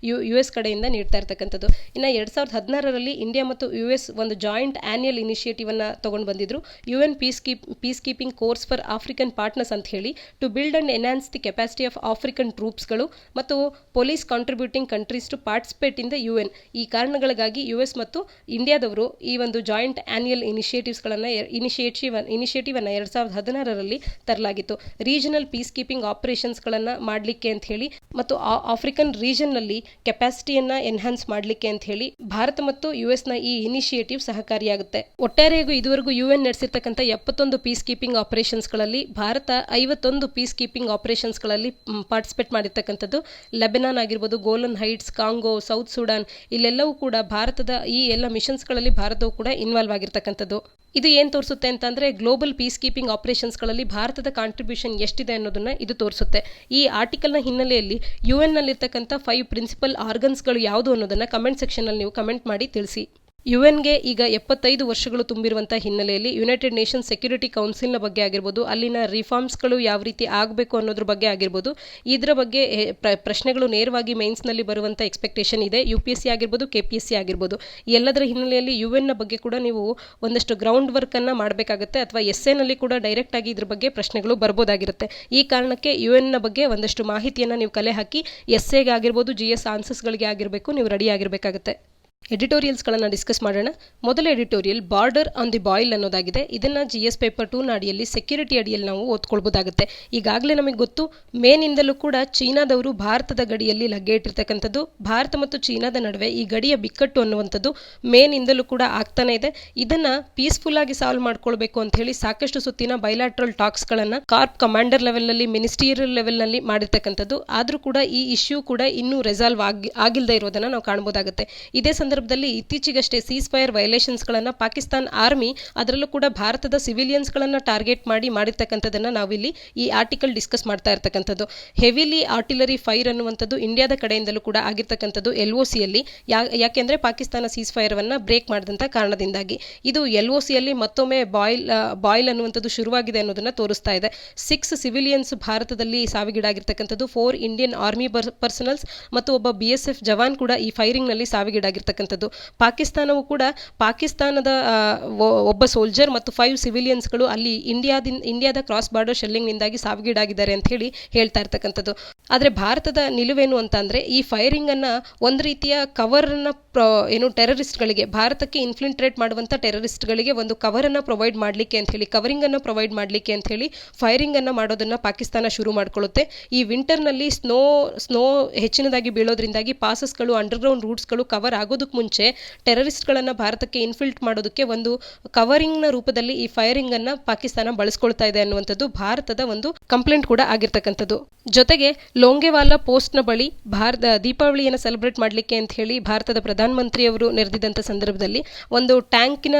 US ಕಡೆಯಿಂದ ನೀಡ್ತಾ ಇರ್ತಕ್ಕಂಥದ್ದು. ಇನ್ನು 2016ರಲ್ಲಿ ಇಂಡಿಯಾ ಮತ್ತು US ಒಂದು ಜಾಯಿಂಟ್ ಆನ್ಯುಯಲ್ ಇನಿಷಿಯೇಟಿವ್ ಅನ್ನು ತಗೊಂಡು ಬಂದಿದ್ರು. UN peace keeping course for African partners ಅಂತ ಹೇಳಿ to build and enhance the capacity of African ಟ್ರೂಪ್ಸ್ಗಳು ಮತ್ತು police contributing countries to participate in the UN. ಈ ಕಾರಣಗಳಿಗಾಗಿ US ಮತ್ತು ಇಂಡಿಯಾದವರು ಈ ಒಂದು ಜಾಯಿಂಟ್ ಆನ್ಯುಯಲ್ ಇನಿಷಿಯೇಟಿವ್ ಅನ್ನು 2016ರಲ್ಲಿ ತರಲಾಗಿತ್ತು. ರೀಜನಲ್ ಪೀಸ್ ಕೀಪಿಂಗ್ ಆಪರೇಷನ್ಸ್ಗಳನ್ನು ಮಾಡಲಿಕ್ಕೆ ಅಂತ ಹೇಳಿ ಮತ್ತು ಆಫ್ರಿಕನ್ ರೀಜನ್ನಲ್ಲಿ ಕೆಪಾಸಿಟಿಯನ್ನು ಎನ್ಹಾನ್ಸ್ ಮಾಡಲಿಕ್ಕೆ ಅಂತ ಹೇಳಿ ಭಾರತ ಮತ್ತು US-ನ ಈ ಇನಿಷಿಯೇಟಿವ್ ಸಹಕಾರಿಯಾಗುತ್ತೆ. ಒಟ್ಟಾರೆಯಾಗಿ ಇದುವರೆಗೂ UN ನಡೆಸಿರ್ತಕ್ಕಂಥ 71 ಪೀಸ್ ಕೀಪಿಂಗ್ ಆಪರೇಷನ್ಸ್ಗಳಲ್ಲಿ ಭಾರತ 51 ಪೀಸ್ ಕೀಪಿಂಗ್ ಆಪರೇಷನ್ಸ್ಗಳಲ್ಲಿ ಪಾರ್ಟಿಸಿಪೇಟ್ ಮಾಡಿರ್ತಕ್ಕಂಥದ್ದು. ಲೆಬನಾನ್ ಆಗಿರ್ಬೋದು, Golan Heights, Congo, South Sudan ಇಲ್ಲೆಲ್ಲವೂ ಕೂಡ ಭಾರತದ ಈ ಎಲ್ಲ ಮಿಷನ್ಸ್ಗಳಲ್ಲಿ ಭಾರತವು ಕೂಡ ಇನ್ವಾಲ್ವ್ ಆಗಿರ್ತಕ್ಕಂಥದ್ದು. ಇದು ಏನು ತೋರಿಸುತ್ತೆ ಅಂತಂದರೆ ಗ್ಲೋಬಲ್ ಪೀಸ್ ಕೀಪಿಂಗ್ ಆಪರೇಷನ್ಸ್ಗಳಲ್ಲಿ ಭಾರತದ ಕಾಂಟ್ರಿಬ್ಯೂಷನ್ ಎಷ್ಟಿದೆ ಅನ್ನೋದನ್ನು ಇದು ತೋರಿಸುತ್ತೆ. ಈ ಆರ್ಟಿಕಲ್ನ ಹಿನ್ನೆಲೆಯಲ್ಲಿ UN-ನಲ್ಲಿರ್ತಕ್ಕಂಥ 5 ಪ್ರಿನ್ಸಿಪಲ್ ಆರ್ಗನ್ಸ್ಗಳು ಯಾವುದು ಅನ್ನೋದನ್ನು ಕಮೆಂಟ್ ಸೆಕ್ಷನಲ್ಲಿ ನೀವು ಕಮೆಂಟ್ ಮಾಡಿ ತಿಳಿಸಿ. UN-ಗೆ ಈಗ 75 ವರ್ಷಗಳು ತುಂಬಿರುವಂಥ ಹಿನ್ನೆಲೆಯಲ್ಲಿ ಯುನೈಟೆಡ್ ನೇಷನ್ಸ್ ಸೆಕ್ಯೂರಿಟಿ ಕೌನ್ಸಿಲ್ನ ಬಗ್ಗೆ ಆಗಿರ್ಬೋದು, ಅಲ್ಲಿನ ರಿಫಾರ್ಮ್ಸ್ಗಳು ಯಾವ ರೀತಿ ಆಗಬೇಕು ಅನ್ನೋದ್ರ ಬಗ್ಗೆ ಆಗಿರ್ಬೋದು, ಇದರ ಬಗ್ಗೆ ಪ್ರಶ್ನೆಗಳು ನೇರವಾಗಿ ಮೈನ್ಸ್ನಲ್ಲಿ ಬರುವಂಥ ಎಕ್ಸ್ಪೆಕ್ಟೇಷನ್ ಇದೆ. UPSC ಆಗಿರ್ಬೋದು, KPSC ಆಗಿರ್ಬೋದು. ಎಲ್ಲದರ ಹಿನ್ನೆಲೆಯಲ್ಲಿ UN-ನ ಬಗ್ಗೆ ಕೂಡ ನೀವು ಒಂದಷ್ಟು ಗ್ರೌಂಡ್ ವರ್ಕನ್ನು ಮಾಡಬೇಕಾಗುತ್ತೆ ಅಥವಾ ಎಸ್ಸೆನಲ್ಲಿ ಕೂಡ ಡೈರೆಕ್ಟಾಗಿ ಇದ್ರ ಬಗ್ಗೆ ಪ್ರಶ್ನೆಗಳು ಬರ್ಬೋದಾಗಿರುತ್ತೆ. ಈ ಕಾರಣಕ್ಕೆ UN-ನ ಬಗ್ಗೆ ಒಂದಷ್ಟು ಮಾಹಿತಿಯನ್ನು ನೀವು ಕಲೆ ಹಾಕಿ ಎಸ್ಸೆಗೆ ಆಗಿರ್ಬೋದು, GS ಆನ್ಸರ್ಸ್ಗಳಿಗೆ ಆಗಿರಬೇಕು ನೀವು ರೆಡಿ ಆಗಿರಬೇಕಾಗುತ್ತೆ. ಎಡಿಟೋರಿಯಲ್ಸ್ಗಳನ್ನು ಡಿಸ್ಕಸ್ ಮಾಡೋಣ. ಮೊದಲ editorial border on the boil ಅನ್ನೋದಾಗಿದೆ. ಇದನ್ನು GS ಪೇಪರ್ 2ನ ಅಡಿಯಲ್ಲಿ ಸೆಕ್ಯೂರಿಟಿ ಅಡಿಯಲ್ಲಿ ನಾವು ಓದ್ಕೊಳ್ಬೋದಾಗುತ್ತೆ. ಈಗಾಗಲೇ ನಮಗೆ ಗೊತ್ತು, ಮೇನಿಂದಲೂ ಕೂಡ ಚೀನಾದವರು ಭಾರತದ ಗಡಿಯಲ್ಲಿ ಲಗ್ಗೆ ಇಟ್ಟಿರ್ತಕ್ಕಂಥದ್ದು. ಭಾರತ ಮತ್ತು ಚೀನಾದ ನಡುವೆ ಈ ಗಡಿಯ ಬಿಕ್ಕಟ್ಟು ಅನ್ನುವಂಥದ್ದು ಮೇನಿಂದಲೂ ಕೂಡ ಆಗ್ತಾನೆ ಇದೆ. ಇದನ್ನು ಪೀಸ್ಫುಲ್ಲಾಗಿ ಸಾಲ್ವ್ ಮಾಡ್ಕೊಳ್ಬೇಕು ಅಂತ ಹೇಳಿ ಸಾಕಷ್ಟು ಸುತ್ತಿನ ಬೈಲಾಟ್ರಲ್ ಟಾಕ್ಸ್ಗಳನ್ನು ಕಾರ್ಪ್ ಕಮಾಂಡರ್ ಲೆವೆಲ್ನಲ್ಲಿ, ಮಿನಿಸ್ಟೀರಿಯಲ್ ಲೆವೆಲ್ನಲ್ಲಿ ಮಾಡಿರ್ತಕ್ಕಂಥದ್ದು. ಆದರೂ ಕೂಡ ಈ ಇಶ್ಯೂ ಕೂಡ ಇನ್ನೂ ರೆಸಾಲ್ವ್ ಆಗಿಲ್ಲದೆ ಇರೋದನ್ನು ನಾವು ಕಾಣ್ಬೋದಾಗುತ್ತೆ. ಇದೇ ಸಂದರ್ಭದಲ್ಲಿ ಇತ್ತೀಚೆಗಷ್ಟೇ ಸೀಸ್ ಫೈರ್ ವೈಲೇಷನ್ಸ್ಗಳನ್ನು ಪಾಕಿಸ್ತಾನ್ ಆರ್ಮಿ, ಅದರಲ್ಲೂ ಕೂಡ ಭಾರತದ ಸಿವಿಲಿಯನ್ಸ್ಗಳನ್ನು ಟಾರ್ಗೆಟ್ ಮಾಡಿರ್ತಕ್ಕಂಥದ್ದನ್ನು ನಾವಿಲ್ಲಿ ಈ ಆರ್ಟಿಕಲ್ ಡಿಸ್ಕಸ್ ಮಾಡ್ತಾ ಇರ್ತಕ್ಕಂಥದ್ದು. ಹೆವಿಲಿ ಆರ್ಟಿಲರಿ ಫೈರ್ ಅನ್ನುವಂಥದ್ದು ಇಂಡಿಯಾದ ಕಡೆಯಿಂದಲೂ ಕೂಡ ಆಗಿರ್ತಕ್ಕಂಥದ್ದು LOCಯಲ್ಲಿ. ಯಾಕೆಂದರೆ ಪಾಕಿಸ್ತಾನ ಸೀಸ್ ಫೈರನ್ನು ಬ್ರೇಕ್ ಮಾಡಿದಂಥ ಕಾರಣದಿಂದಾಗಿ ಇದು LOCಯಲ್ಲಿ ಮತ್ತೊಮ್ಮೆ ಬಾಯ್ಲ್ ಅನ್ನುವಂಥದ್ದು ಶುರುವಾಗಿದೆ ಅನ್ನೋದನ್ನು ತೋರಿಸ್ತಾ ಇದೆ. 6 ಸಿವಿಲಿಯನ್ಸ್ ಭಾರತದಲ್ಲಿ ಸಾವಿಗೀಡಾಗಿರ್ತಕ್ಕಂಥದ್ದು, 4 ಇಂಡಿಯನ್ ಆರ್ಮಿ ಪರ್ಸನಲ್ಸ್ ಮತ್ತು ಒಬ್ಬ BSF ಜವಾನ್ ಕೂಡ ಈ ಫೈರಿಂಗ್ನಲ್ಲಿ ಸಾವಿಗೀಡಾಗಿರ್ತಕ್ಕಂಥದ್ದು. ಪಾಕಿಸ್ತಾನವು ಕೂಡ ಪಾಕಿಸ್ತಾನದ ಒಬ್ಬ ಸೋಲ್ಜರ್ ಮತ್ತು 5 ಸಿವಿಲಿಯನ್ಸ್ಗಳು ಅಲ್ಲಿ ಇಂಡಿಯಾದ ಕ್ರಾಸ್ ಬಾರ್ಡರ್ ಶೆಲ್ಲಿಂಗ್ನಿಂದಾಗಿ ಸಾವಿಗೀಡಾಗಿದ್ದಾರೆ ಅಂತ ಹೇಳ್ತಾ ಇರ್ತಕ್ಕಂಥದ್ದು. ಆದರೆ ಭಾರತದ ನಿಲುವೇನು ಅಂತಂದರೆ ಈ ಫೈರಿಂಗನ್ನು ಒಂದು ರೀತಿಯ ಕವರನ್ನು ಟೆರರಿಸ್ಟ್ಗಳಿಗೆ, ಭಾರತಕ್ಕೆ ಇನ್ಫಿಲ್ಟ್ರೇಟ್ ಮಾಡುವಂಥ ಟೆರರಿಸ್ಟ್ಗಳಿಗೆ ಒಂದು ಕವರನ್ನು ಪ್ರೊವೈಡ್ ಮಾಡಲಿಕ್ಕೆ ಅಂತ ಹೇಳಿ, ಕವರಿಂಗನ್ನು ಪ್ರೊವೈಡ್ ಮಾಡಲಿಕ್ಕೆ ಅಂತ ಹೇಳಿ ಫೈರಿಂಗನ್ನು ಮಾಡೋದನ್ನು ಪಾಕಿಸ್ತಾನ ಶುರು ಮಾಡಿಕೊಳ್ಳುತ್ತೆ. ಈ ವಿಂಟರ್ನಲ್ಲಿ ಸ್ನೋ ಹೆಚ್ಚಿನದಾಗಿ ಬೀಳೋದ್ರಿಂದಾಗಿ ಪಾಸಸ್ಗಳು, ಅಂಡರ್ಗ್ರೌಂಡ್ ರೂಟ್ಸ್ಗಳು ಕವರ್ ಆಗೋದಕ್ಕೆ ಮುಂಚೆ ಟೆರರಿಸ್ಟ್ಗಳನ್ನು ಭಾರತಕ್ಕೆ ಇನ್ಫಿಲ್ಟ್ ಮಾಡೋದಕ್ಕೆ ಒಂದು ಕವರಿಂಗ್ನ ರೂಪದಲ್ಲಿ ಈ ಫೈರಿಂಗನ್ನು ಪಾಕಿಸ್ತಾನ ಬಳಸ್ಕೊಳ್ತಾ ಇದೆ ಅನ್ನುವಂಥದ್ದು ಭಾರತದ ಒಂದು ಕಂಪ್ಲೇಂಟ್ ಕೂಡ ಆಗಿರ್ತಕ್ಕಂಥದ್ದು. ಜೊತೆಗೆ ಲೋಂಗೆವಾಲಾ ಪೋಸ್ಟ್ನ ಬಳಿ ದೀಪಾವಳಿಯನ್ನು ಸೆಲೆಬ್ರೇಟ್ ಮಾಡಲಿಕ್ಕೆ ಅಂತ ಹೇಳಿ ಭಾರತದ ಪ್ರಧಾನಮಂತ್ರಿಯವರು ನೆರೆದಿದ್ದಂಥ ಸಂದರ್ಭದಲ್ಲಿ ಒಂದು ಟ್ಯಾಂಕಿನ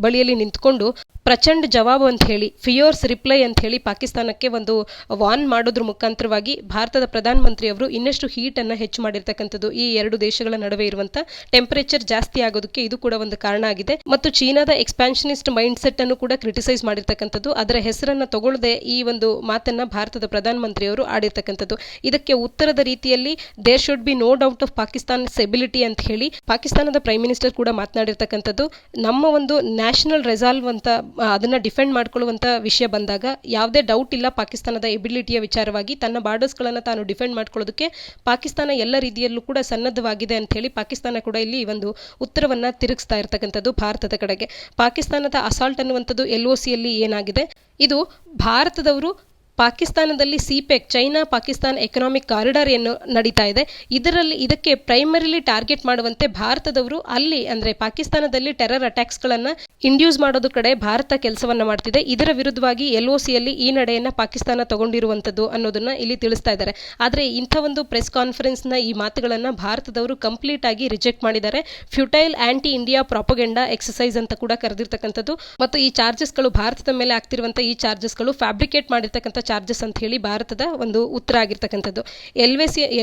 ಬಳಿಯಲ್ಲಿ ನಿಂತ್ಕೊಂಡು ಪ್ರಚಂಡ್ ಜವಾಬ್ ಅಂತ ಹೇಳಿ, ಫಿಯೋರ್ಸ್ ರಿಪ್ಲೈ ಅಂತ ಹೇಳಿ ಪಾಕಿಸ್ತಾನಕ್ಕೆ ಒಂದು ವಾರ್ನ್ ಮಾಡೋದ್ರ ಮುಖಾಂತರವಾಗಿ ಭಾರತದ ಪ್ರಧಾನಮಂತ್ರಿಯವರು ಇನ್ನಷ್ಟು ಹೀಟನ್ನು ಹೆಚ್ಚು ಮಾಡಿರ್ತಕ್ಕಂಥದ್ದು. ಈ ಎರಡು ದೇಶಗಳ ನಡುವೆ ಇರುವಂಥ ಟೆಂಪರೇಚರ್ ಜಾಸ್ತಿ ಆಗೋದಕ್ಕೆ ಇದು ಕೂಡ ಒಂದು ಕಾರಣ ಆಗಿದೆ. ಮತ್ತು ಚೀನಾದ ಎಕ್ಸ್ಪ್ಯಾನ್ಷನಿಸ್ಟ್ ಮೈಂಡ್ ಸೆಟ್ ಅನ್ನು ಕೂಡ ಕ್ರಿಟಿಸೈಸ್ ಮಾಡಿರ್ತಕ್ಕಂಥದ್ದು. ಅದರ ಹೆಸರನ್ನು ತಗೊಳ್ಳದೆ ಈ ಒಂದು ಮಾತನ್ನ ಭಾರತದ ಪ್ರಧಾನಮಂತ್ರಿಯವರು ಆಡಿರ್ತಕ್ಕಂಥದ್ದು. ಇದಕ್ಕೆ ಉತ್ತರದ ರೀತಿಯಲ್ಲಿ there should be no doubt of Pakistan ability ಅಂತ ಹೇಳಿ ಪಾಕಿಸ್ತಾನದ ಪ್ರೈಮ್ ಮಿನಿಸ್ಟರ್ ಕೂಡ ಮಾತನಾಡಿರ್ತಕ್ಕಂಥದ್ದು. ನಮ್ಮ ಒಂದು ನ್ಯಾಷನಲ್ ರೆಸಾಲ್ವ್ ಅಂತ ಅದನ್ನ ಡಿಫೆಂಡ್ ಮಾಡ್ಕೊಳ್ಳುವಂಥ ವಿಷಯ ಬಂದಾಗ ಯಾವುದೇ ಡೌಟ್ ಇಲ್ಲ, ಪಾಕಿಸ್ತಾನದ ಎಬಿಲಿಟಿಯ ವಿಚಾರವಾಗಿ ತನ್ನ ಬಾರ್ಡರ್ಸ್ಗಳನ್ನು ತಾನು ಡಿಫೆಂಡ್ ಮಾಡ್ಕೊಳ್ಳೋದಕ್ಕೆ ಪಾಕಿಸ್ತಾನ ಎಲ್ಲ ರೀತಿಯಲ್ಲೂ ಕೂಡ ಸನ್ನದ್ಧವಾಗಿದೆ ಅಂತ ಹೇಳಿ ಪಾಕಿಸ್ತಾನ ಕೂಡ ಇಲ್ಲಿ ಒಂದು ಉತ್ತರವನ್ನು ತಿರುಗಿಸ್ತಾ ಇರ್ತಕ್ಕಂಥದ್ದು ಭಾರತದ ಕಡೆಗೆ. ಪಾಕಿಸ್ತಾನದ ಅಸಾಲ್ಟ್ ಅನ್ನುವಂಥದ್ದು LOCಯಲ್ಲಿ ಏನಾಗಿದೆ, ಇದು ಭಾರತದವರು ಪಾಕಿಸ್ತಾನದಲ್ಲಿ CPEC China Pakistan economic corridor ಏನು ನಡೀತಾ ಇದೆ. ಇದಕ್ಕೆ ಪ್ರೈಮರಿಲಿ ಟಾರ್ಗೆಟ್ ಮಾಡುವಂತೆ ಭಾರತದವರು ಅಲ್ಲಿ ಅಂದ್ರೆ ಪಾಕಿಸ್ತಾನದಲ್ಲಿ ಟೆರರ್ ಅಟ್ಯಾಕ್ಸ್ಗಳನ್ನು ಇಂಡ್ಯೂಸ್ ಮಾಡೋದು ಕಡೆ ಭಾರತ ಕೆಲಸವನ್ನ ಮಾಡ್ತಿದೆ. ಇದರ ವಿರುದ್ಧವಾಗಿ LOCಯಲ್ಲಿ ಈ ನಡೆಯನ್ನ ಪಾಕಿಸ್ತಾನ ತಗೊಂಡಿರುವಂತದ್ದು ಅನ್ನೋದನ್ನ ಇಲ್ಲಿ ತಿಳಿಸ್ತಾ ಇದ್ದಾರೆ. ಆದ್ರೆ ಇಂಥ ಒಂದು ಪ್ರೆಸ್ ಕಾನ್ಫರೆನ್ಸ್ನ ಈ ಮಾತುಗಳನ್ನ ಭಾರತದವರು ಕಂಪ್ಲೀಟ್ ಆಗಿ ರಿಜೆಕ್ಟ್ ಮಾಡಿದ್ದಾರೆ. ಫ್ಯೂಟೈಲ್ ಆಂಟಿ ಇಂಡಿಯಾ ಪ್ರಾಪಗೆಂಡಾ ಎಕ್ಸಸೈಸ್ ಅಂತ ಕೂಡ ಕರೆದಿರ್ತಕ್ಕಂಥದ್ದು ಮತ್ತು ಈ ಚಾರ್ಜಸ್ಗಳು ಭಾರತದ ಮೇಲೆ ಆಗ್ತಿರುವಂತ ಈ ಚಾರ್ಜಸ್ಗಳು ಫ್ಯಾಬ್ರಿಕೇಟ್ ಮಾಡಿರ್ತಕ್ಕಂಥ ಚಾರ್ಜಸ್ ಅಂತ ಹೇಳಿ ಭಾರತದ ಒಂದು ಉತ್ತರ ಆಗಿರ್ತಕ್ಕಂಥದ್ದು.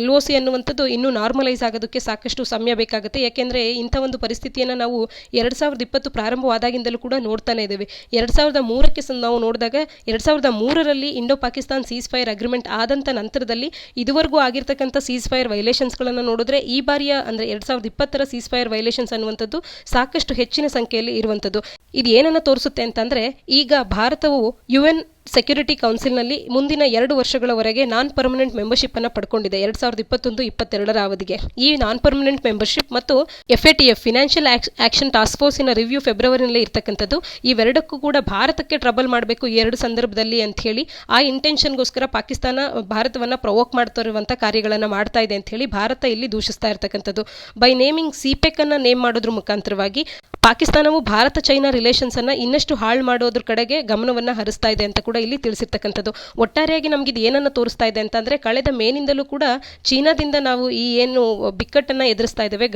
LOC ಅನ್ನುವಂಥದ್ದು ಇನ್ನೂ ನಾರ್ಮಲೈಸ್ ಆಗೋದಕ್ಕೆ ಸಾಕಷ್ಟು ಸಮಯ ಬೇಕಾಗುತ್ತೆ. ಯಾಕೆಂದ್ರೆ ಇಂಥ ಒಂದು ಪರಿಸ್ಥಿತಿಯನ್ನು ನಾವು 2020 ಪ್ರಾರಂಭವಾದಾಗಿಂದಲೂ ಕೂಡ ನೋಡ್ತಾನೆ ಇದ್ದೇವೆ. 2003ಕ್ಕೆ ನಾವು ನೋಡಿದಾಗ 2003ರಲ್ಲಿ Indo Pakistan ceasefire agreement ಆದಂತ ನಂತರದಲ್ಲಿ ಇದುವರೆಗೂ ಆಗಿರ್ತಕ್ಕಂಥ ಸೀಸ್ ಫೈರ್ ವೈಲೇಷನ್ಸ್ಗಳನ್ನು ನೋಡಿದ್ರೆ ಈ ಬಾರಿಯ ಅಂದ್ರೆ 2020ರ ಸೀಸ್ ಫೈರ್ ವೈಲೇಷನ್ಸ್ ಅನ್ನುವಂಥದ್ದು ಸಾಕಷ್ಟು ಹೆಚ್ಚಿನ ಸಂಖ್ಯೆಯಲ್ಲಿ ಇರುವಂಥದ್ದು. ಇದು ಏನನ್ನ ತೋರಿಸುತ್ತೆ ಅಂತಂದ್ರೆ ಈಗ ಭಾರತವು UN ಸೆಕ್ಯೂರಿಟಿ ಕೌನ್ಸಿಲ್ನಲ್ಲಿ ಮುಂದಿನ 2 ವರ್ಷಗಳವರೆಗೆ ನಾನ್ ಪರ್ಮನೆಂಟ್ ಮೆಂಬರ್ಶಿಪ್ ಅನ್ನು ಪಡ್ಕೊಂಡಿದೆ 2021-22ರ ಅವಧಿಗೆ. ಈ ನಾನ್ ಪರ್ಮನೆಂಟ್ ಮೆಂಬರ್ಶಿಪ್ ಮತ್ತು FATF ಫಿನಾನ್ಷಿಯಲ್ ಆಕ್ಷನ್ ಟಾಸ್ಕ್ ಫೋರ್ಸಿನ ರಿವ್ಯೂ ಫೆಬ್ರವರಿನಲ್ಲಿ ಇರ್ತಕ್ಕಂಥದ್ದು. ಇವೆರಡಕ್ಕೂ ಕೂಡ ಭಾರತಕ್ಕೆ ಟ್ರಬಲ್ ಮಾಡಬೇಕು ಈ ಎರಡು ಸಂದರ್ಭದಲ್ಲಿ ಅಂತ ಹೇಳಿ ಆ ಇಂಟೆನ್ಷನ್ಗೋಸ್ಕರ ಪಾಕಿಸ್ತಾನ ಭಾರತವನ್ನ ಪ್ರವೋಕ್ ಮಾಡ್ತಾ ಇರುವಂತಹ ಕಾರ್ಯಗಳನ್ನು ಮಾಡ್ತಾ ಇದೆ ಅಂತ ಹೇಳಿ ಭಾರತ ಇಲ್ಲಿ ದೂಷಿಸ್ತಾ ಇರ್ತಕ್ಕಂಥದ್ದು. ಬೈ ನೇಮಿಂಗ್ ಸಿಪೆಕ್ ಅನ್ನ ನೇಮ್ ಮಾಡೋದ್ರ ಮುಖಾಂತರವಾಗಿ ಪಾಕಿಸ್ತಾನವು ಭಾರತ ಚೈನಾ ರಿಲೇಷನ್ಸ್ ಅನ್ನ ಇನ್ನಷ್ಟು ಹಾಳು ಮಾಡೋದ್ರ ಕಡೆಗೆ ಗಮನವನ್ನ ಹರಿಸ್ತಾ ಇದೆ ಅಂತ ಕೂಡ ಇಲ್ಲಿ ತಿಳಿಸಿರ್ತಕ್ಕಂಥದ್ದು. ಒಟ್ಟಾರೆಯಾಗಿ ನಮ್ಗೆ ಇದು ಏನನ್ನ ತೋರಿಸ್ತಾ ಇದೆ ಅಂತಂದ್ರೆ ಕಳೆದ ಮೇನಿಂದಲೂ ಕೂಡ ಚೀನಾದಿಂದ ನಾವು ಈ ಏನು ಬಿಕ್ಕಟ್ಟನ್ನ ಎದುರಿಸ್ತಾ ಇದ್ದೇವೆ,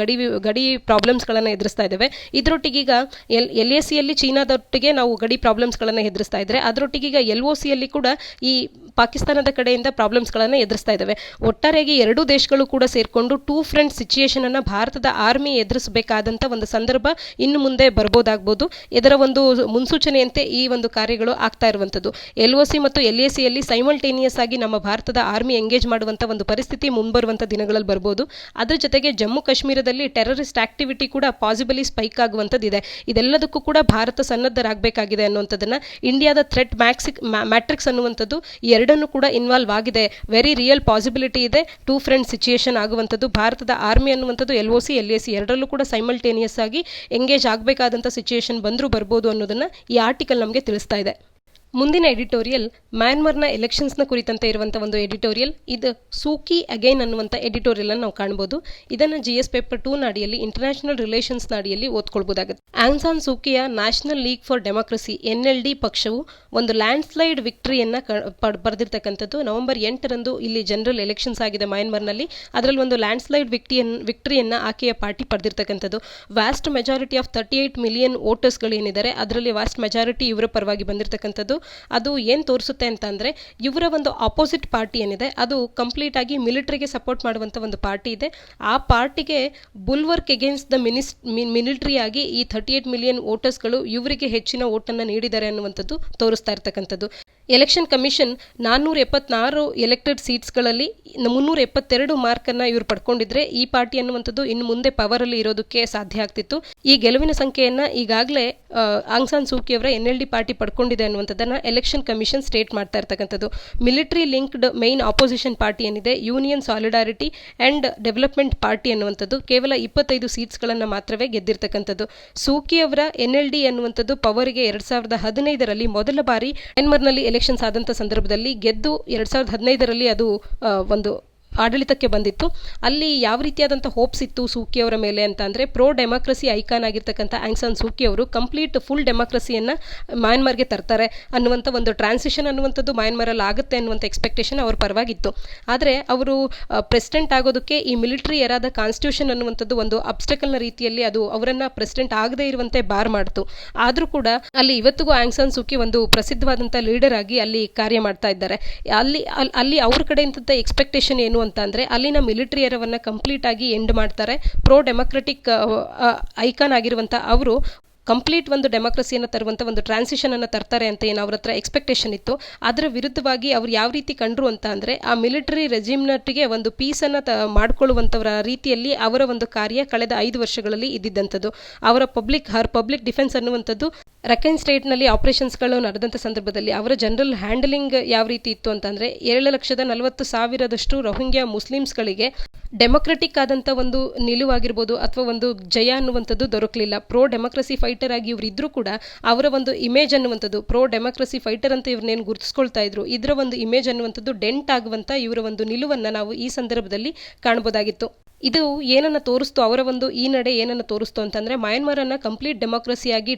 ಗಡಿ ಪ್ರಾಬ್ಲಮ್ಸ್ಗಳನ್ನು ಎದುರಿಸ್ತಾ ಇದ್ದೇವೆ. ಇದರೊಟ್ಟಿಗೀಗ LACಯಲ್ಲಿ ಚೀನಾದೊಟ್ಟಿಗೆ ನಾವು ಗಡಿ ಪ್ರಾಬ್ಲಮ್ಸ್ಗಳನ್ನು ಎದುರಿಸ್ತಾ ಇದ್ರೆ ಅದರೊಟ್ಟಿಗೀಗ LOCಯಲ್ಲಿ ಕೂಡ ಈ ಪಾಕಿಸ್ತಾನದ ಕಡೆಯಿಂದ ಪ್ರಾಬ್ಲಮ್ಸ್ಗಳನ್ನು ಎದುರಿಸ್ತಾ ಇದ್ದೇವೆ. ಒಟ್ಟಾರೆಯಾಗಿ ಎರಡೂ ದೇಶಗಳು ಕೂಡ ಸೇರ್ಕೊಂಡು ಟೂ ಫ್ರಂಟ್ ಸಿಚುಯೇಷನ್ ಅನ್ನ ಭಾರತದ ಆರ್ಮಿ ಎದುರಿಸಬೇಕಾದಂತ ಒಂದು ಸಂದರ್ಭ ಇನ್ನು ಮುಂದೆ ಬರ್ಬೋದಾಗ್ಬೋದು. ಇದರ ಒಂದು ಮುನ್ಸೂಚನೆಯಂತೆ ಈ ಒಂದು ಕಾರ್ಯಗಳು ಆಗ್ತಾ ಇರುವಂತದ್ದು. LOC ಮತ್ತು LACಯಲ್ಲಿ ಸೈಮಲ್ಟೇನಿಯಸ್ ಆಗಿ ನಮ್ಮ ಭಾರತದ ಆರ್ಮಿ ಎಂಗೇಜ್ ಮಾಡುವಂತ ಒಂದು ಪರಿಸ್ಥಿತಿ ಮುಂಬರುವಂತ ದಿನಗಳಲ್ಲಿ ಬರ್ಬೋದು. ಅದರ ಜೊತೆಗೆ ಜಮ್ಮು ಕಾಶ್ಮೀರದಲ್ಲಿ ಟೆರರಿಸ್ಟ್ ಆಕ್ಟಿವಿಟಿ ಕೂಡ ಪಾಸಿಬಲಿ ಸ್ಪೈಕ್ ಆಗುವಂತದ್ದಿದೆ. ಇದೆಲ್ಲದಕ್ಕೂ ಕೂಡ ಭಾರತ ಸನ್ನದ್ಧರಾಗಬೇಕಾಗಿದೆ ಅನ್ನುವಂಥದ್ದನ್ನ ಇಂಡಿಯಾದ ಥ್ರೆಟ್ ಮ್ಯಾಟ್ರಿಕ್ಸ್ ಅನ್ನುವಂಥದ್ದು ಎರಡನ್ನೂ ಕೂಡ ಇನ್ವಾಲ್ವ್ ಆಗಿದೆ. ವೆರಿ ರಿಯಲ್ ಪಾಸಿಬಿಲಿಟಿ ಇದೆ ಟೂ ಫ್ರಂಟ್ ಸಿಚುಯೇಷನ್ ಆಗುವಂಥದ್ದು. ಭಾರತದ ಆರ್ಮಿ ಅನ್ನುವಂಥದ್ದು LOC LAC ಎರಡರಲ್ಲೂ ಕೂಡ ಸೈಮಲ್ಟೇನಿಯಸ್ ಆಗಿ ಎಂಗೇಜ್ ಆಗಬೇಕಾದಂಥ ಸಿಚುಯೇಷನ್ ಬಂದರೂ ಬರ್ಬೋದು ಅನ್ನೋದನ್ನ ಈ ಆರ್ಟಿಕಲ್ ನಮಗೆ ತಿಳಿಸ್ತಾ ಇದೆ. ಮುಂದಿನ ಎಡಿಟೋರಿಯಲ್ ಮ್ಯಾನ್ಮಾರ್ನ ಎಲೆಕ್ಷನ್ಸ್ನ ಕುರಿತಂತೆ ಇರುವಂಥ ಒಂದು ಎಡಿಟೋರಿಯಲ್. ಇದು ಸೂಕಿ ಅಗೈನ್ ಅನ್ನುವಂಥ ಎಡಿಟೋರಿಯಲ್ ಅನ್ನು ನಾವು ಕಾಣಬಹುದು. ಇದನ್ನು GS ಪೇಪರ್ 2 ನಾಡಿಯಲ್ಲಿ ಇಂಟರ್ನ್ಯಾಷನಲ್ ರಿಲೇಷನ್ಸ್ ನಾಡಿಯಲ್ಲಿ ಓದ್ಕೊಳ್ಬಹುದಾಗುತ್ತೆ. ಆಂಗ್ ಸಾನ್ ಸೂಕಿಯ National League for Democracy NLD ಪಕ್ಷವು ಒಂದು ಲ್ಯಾಂಡ್ ಸ್ಲೈಡ್ ವಿಕ್ಟರಿಯನ್ನ ಪಡೆದಿರ್ತಕ್ಕಂಥದ್ದು. ನವೆಂಬರ್ 8ರಂದು ಇಲ್ಲಿ ಜನರಲ್ ಎಲೆಕ್ಷನ್ಸ್ ಆಗಿದೆ ಮ್ಯಾನ್ಮಾರ್ನಲ್ಲಿ. ಅದರಲ್ಲಿ ಒಂದು ಲ್ಯಾಂಡ್ ಸ್ಲೈಡ್ ವಿಕ್ಟರಿಯನ್ನ ಆಕೆಯ ಪಾರ್ಟಿ ಪಡೆದಿರ್ತಕ್ಕಂಥದ್ದು. ವ್ಯಾಸ್ಟ್ ಮೆಜಾರಿಟಿ ಆಫ್ 38 ಮಿಲಿಯನ್ ವೋಟರ್ಸ್ಗಳು ಏನಿದ್ದಾರೆ ಅದರಲ್ಲಿ ವ್ಯಾಸ್ಟ್ ಮೆಜಾರಿಟಿ ಇವರ ಪರವಾಗಿ ಬಂದಿರತಕ್ಕಂಥದ್ದು. ಅದು ಏನು ತೋರಿಸುತ್ತೆ ಅಂತ ಅಂದ್ರೆ ಇವರ ಒಂದು ಆಪೋಸಿಟ್ ಪಾರ್ಟಿ ಏನಿದೆ ಅದು ಕಂಪ್ಲೀಟ್ ಆಗಿ ಮಿಲಿಟರಿಗೆ ಸಪೋರ್ಟ್ ಮಾಡುವಂತ ಒಂದು ಪಾರ್ಟಿ ಇದೆ. ಆ ಪಾರ್ಟಿಗೆ ಬುಲ್ವರ್ಕ್ ಅಗೇನ್ಸ್ಟ್ ದ ಮಿಲಿಟರಿ ಆಗಿ ಈ 38 ಮಿಲಿಯನ್ ವೋಟರ್ಸ್ಗಳು ಇವರಿಗೆ ಹೆಚ್ಚಿನ ವೋಟನ್ನು ನೀಡಿದ್ದಾರೆ ಅನ್ನುವಂಥದ್ದು ತೋರಿಸ್ತಾ ಇರ್ತಕ್ಕಂಥದ್ದು. ಎಲೆಕ್ಷನ್ ಕಮಿಷನ್ 476 ಎಲೆಕ್ಟೆಡ್ ಸೀಟ್ಸ್ಗಳಲ್ಲಿ 372 ಮಾರ್ಕನ್ನು ಇವರು ಪಡ್ಕೊಂಡಿದ್ರೆ ಈ ಪಾರ್ಟಿ ಅನ್ನುವಂಥದ್ದು ಇನ್ನು ಮುಂದೆ ಪವರಲ್ಲಿ ಇರೋದಕ್ಕೆ ಸಾಧ್ಯ ಆಗ್ತಿತ್ತು. ಈ ಗೆಲುವಿನ ಸಂಖ್ಯೆಯನ್ನ ಈಗಾಗಲೇ ಆಂಗ್ ಸಾನ್ ಸೂಕಿ ಅವರ NLD ಪಾರ್ಟಿ ಪಡ್ಕೊಂಡಿದೆ ಅನ್ನುವಂಥದ್ದನ್ನ ಎಲೆಕ್ಷನ್ ಕಮಿಷನ್ ಸ್ಟೇಟ್ ಮಾಡ್ತಾ ಇರ್ತಕ್ಕಂಥದ್ದು. Military linked main opposition party ಏನಿದೆ Union Solidarity and Development Party ಅನ್ನುವಂಥದ್ದು ಕೇವಲ 25 ಸೀಟ್ಸ್ಗಳನ್ನು ಮಾತ್ರವೇ ಗೆದ್ದಿರ್ತಕ್ಕಂಥದ್ದು. ಸೂಕಿ ಅವರ NLD ಅನ್ನುವಂಥದ್ದು ಪವರ್ಗೆ 2015ರಲ್ಲಿ ಮೊದಲ ಬಾರಿ ಮ್ಯಾನ್ಮಾರ್ನಲ್ಲಿ ಎಲೆಕ್ಷನ್ಸ್ ಆದಂಥ ಸಂದರ್ಭದಲ್ಲಿ ಗೆದ್ದು 2015ರಲ್ಲಿ ಅದು ಒಂದು ಆಡಳಿತಕ್ಕೆ ಬಂದಿತ್ತು. ಅಲ್ಲಿ ಯಾವ ರೀತಿಯಾದಂಥ ಹೋಪ್ಸ್ ಇತ್ತು ಸೂಕಿ ಅವರ ಮೇಲೆ ಅಂತ ಅಂದರೆ ಪ್ರೋ ಡೆಮಾಕ್ರಸಿ ಐಕಾನ್ ಆಗಿರ್ತಕ್ಕಂಥ ಆಂಗ್ ಸಾನ್ ಸೂಕಿ ಅವರು ಕಂಪ್ಲೀಟ್ ಫುಲ್ ಡೆಮಾಕ್ರಸಿಯನ್ನು ಮ್ಯಾನ್ಮಾರ್ಗೆ ತರ್ತಾರೆ ಅನ್ನುವಂಥ ಒಂದು ಟ್ರಾನ್ಸಿಷನ್ ಅನ್ನುವಂಥದ್ದು ಮ್ಯಾನ್ಮಾರಲ್ಲಿ ಆಗುತ್ತೆ ಅನ್ನುವಂಥ ಎಕ್ಸ್ಪೆಕ್ಟೇಷನ್ ಅವ್ರ ಪರವಾಗಿತ್ತು. ಆದರೆ ಅವರು ಪ್ರೆಸಿಡೆಂಟ್ ಆಗೋದಕ್ಕೆ ಈ ಮಿಲಿಟರಿ ಎರಾದ ಕಾನ್ಸ್ಟಿಟ್ಯೂಷನ್ ಅನ್ನುವಂಥದ್ದು ಒಂದು ಅಬ್ಸ್ಟಕಲ್ನ ರೀತಿಯಲ್ಲಿ ಅದು ಅವರನ್ನು ಪ್ರೆಸಿಡೆಂಟ್ ಆಗದೇ ಇರುವಂತೆ ಬಾರ್ ಮಾಡ್ತು. ಆದರೂ ಕೂಡ ಅಲ್ಲಿ ಇವತ್ತಿಗೂ ಆಂಗ್ ಸಾನ್ ಸೂಕಿ ಒಂದು ಪ್ರಸಿದ್ಧವಾದಂಥ ಲೀಡರ್ ಆಗಿ ಅಲ್ಲಿ ಕಾರ್ಯ ಮಾಡ್ತಾ ಇದ್ದಾರೆ. ಅಲ್ಲಿ ಅವ್ರ ಕಡೆಯಿಂದ ಎಕ್ಸ್ಪೆಕ್ಟೇಷನ್ ಏನು ಅಂತ ಅಂದ್ರೆ ಅಲ್ಲಿನ ಮಿಲಿಟರಿ ಎರವನ್ನ ಕಂಪ್ಲೀಟ್ ಆಗಿ ಎಂಡ್ ಮಾಡ್ತಾರೆ. ಪ್ರೋ ಡೆಮಾಕ್ರೆಟಿಕ್ ಐಕಾನ್ ಆಗಿರುವಂತ ಅವರು ಕಂಪ್ಲೀಟ್ ಒಂದು ಡೆಮಾಕ್ರಸಿಯನ್ನು ತರುವಂಥ ಒಂದು ಟ್ರಾನ್ಸಿಷನ್ ಅನ್ನು ತರ್ತಾರೆ ಅಂತ ಏನು ಅವ್ರ ಹತ್ರ ಎಕ್ಸ್ಪೆಕ್ಟೇಷನ್ ಇತ್ತು. ಅದರ ವಿರುದ್ಧವಾಗಿ ಅವ್ರು ಯಾವ ರೀತಿ ಕಂಡ್ರು ಅಂತ ಅಂದರೆ ಆ ಮಿಲಿಟರಿ ರೆಜಿಮ್ನೊಟ್ಟಿಗೆ ಒಂದು ಪೀಸನ್ನು ಮಾಡ್ಕೊಳ್ಳುವಂಥವರ ರೀತಿಯಲ್ಲಿ ಅವರ ಒಂದು ಕಾರ್ಯ ಕಳೆದ 5 ವರ್ಷಗಳಲ್ಲಿ ಇದ್ದಿದ್ದಂಥದ್ದು. ಅವರ ಪಬ್ಲಿಕ್ ಡಿಫೆನ್ಸ್ ಅನ್ನುವಂಥದ್ದು ರಖೈನ್ ಸ್ಟೇಟ್ನಲ್ಲಿ ಆಪರೇಷನ್ಸ್ಗಳು ನಡೆದಂಥ ಸಂದರ್ಭದಲ್ಲಿ ಅವರ ಜನರಲ್ ಹ್ಯಾಂಡಲಿಂಗ್ ಯಾವ ರೀತಿ ಇತ್ತು ಅಂತಂದರೆ 7,40,000 ರೋಹಿಂಗ್ಯಾ ಮುಸ್ಲಿಮ್ಸ್ಗಳಿಗೆ ಡೆಮೊಕ್ರೆಟಿಕ್ ಆದಂಥ ಒಂದು ನಿಲುವಾಗಿರ್ಬೋದು ಅಥವಾ ಒಂದು ಜಯ ಅನ್ನುವಂಥದ್ದು ದೊರಕಲಿಲ್ಲ. ಪ್ರೋ ಡೆಮೋಕ್ರಸಿ ಫೈಟರ್ ಆಗಿ ಇವರಿದ್ರೂ ಕೂಡ ಅವರ ಒಂದು ಇಮೇಜ್ ಅನ್ನುವಂಥದ್ದು, ಪ್ರೋ ಡೆಮೋಕ್ರಸಿ ಫೈಟರ್ ಅಂತ ಇವ್ರನ್ನೇನು ಗುರುತಿಸ್ಕೊಳ್ತಾ ಇದ್ರು, ಇದರ ಒಂದು ಇಮೇಜ್ ಅನ್ನುವಂಥದ್ದು ಡೆಂಟ್ ಆಗುವಂಥ ಇವರ ಒಂದು ನಿಲುವನ್ನು ನಾವು ಈ ಸಂದರ್ಭದಲ್ಲಿ ಕಾಣಬಹುದಾಗಿತ್ತು. ಇದು ಏನನ್ನು ತೋರಿಸ್ತು, ಅವರ ಒಂದು ಈ ನಡೆ ಏನನ್ನು ತೋರಿಸ್ತು ಅಂತಂದರೆ ಮಯನ್ಮಾರನ್ನು ಕಂಪ್ಲೀಟ್ ಡೆಮೋಕ್ರಸಿಯಾಗಿ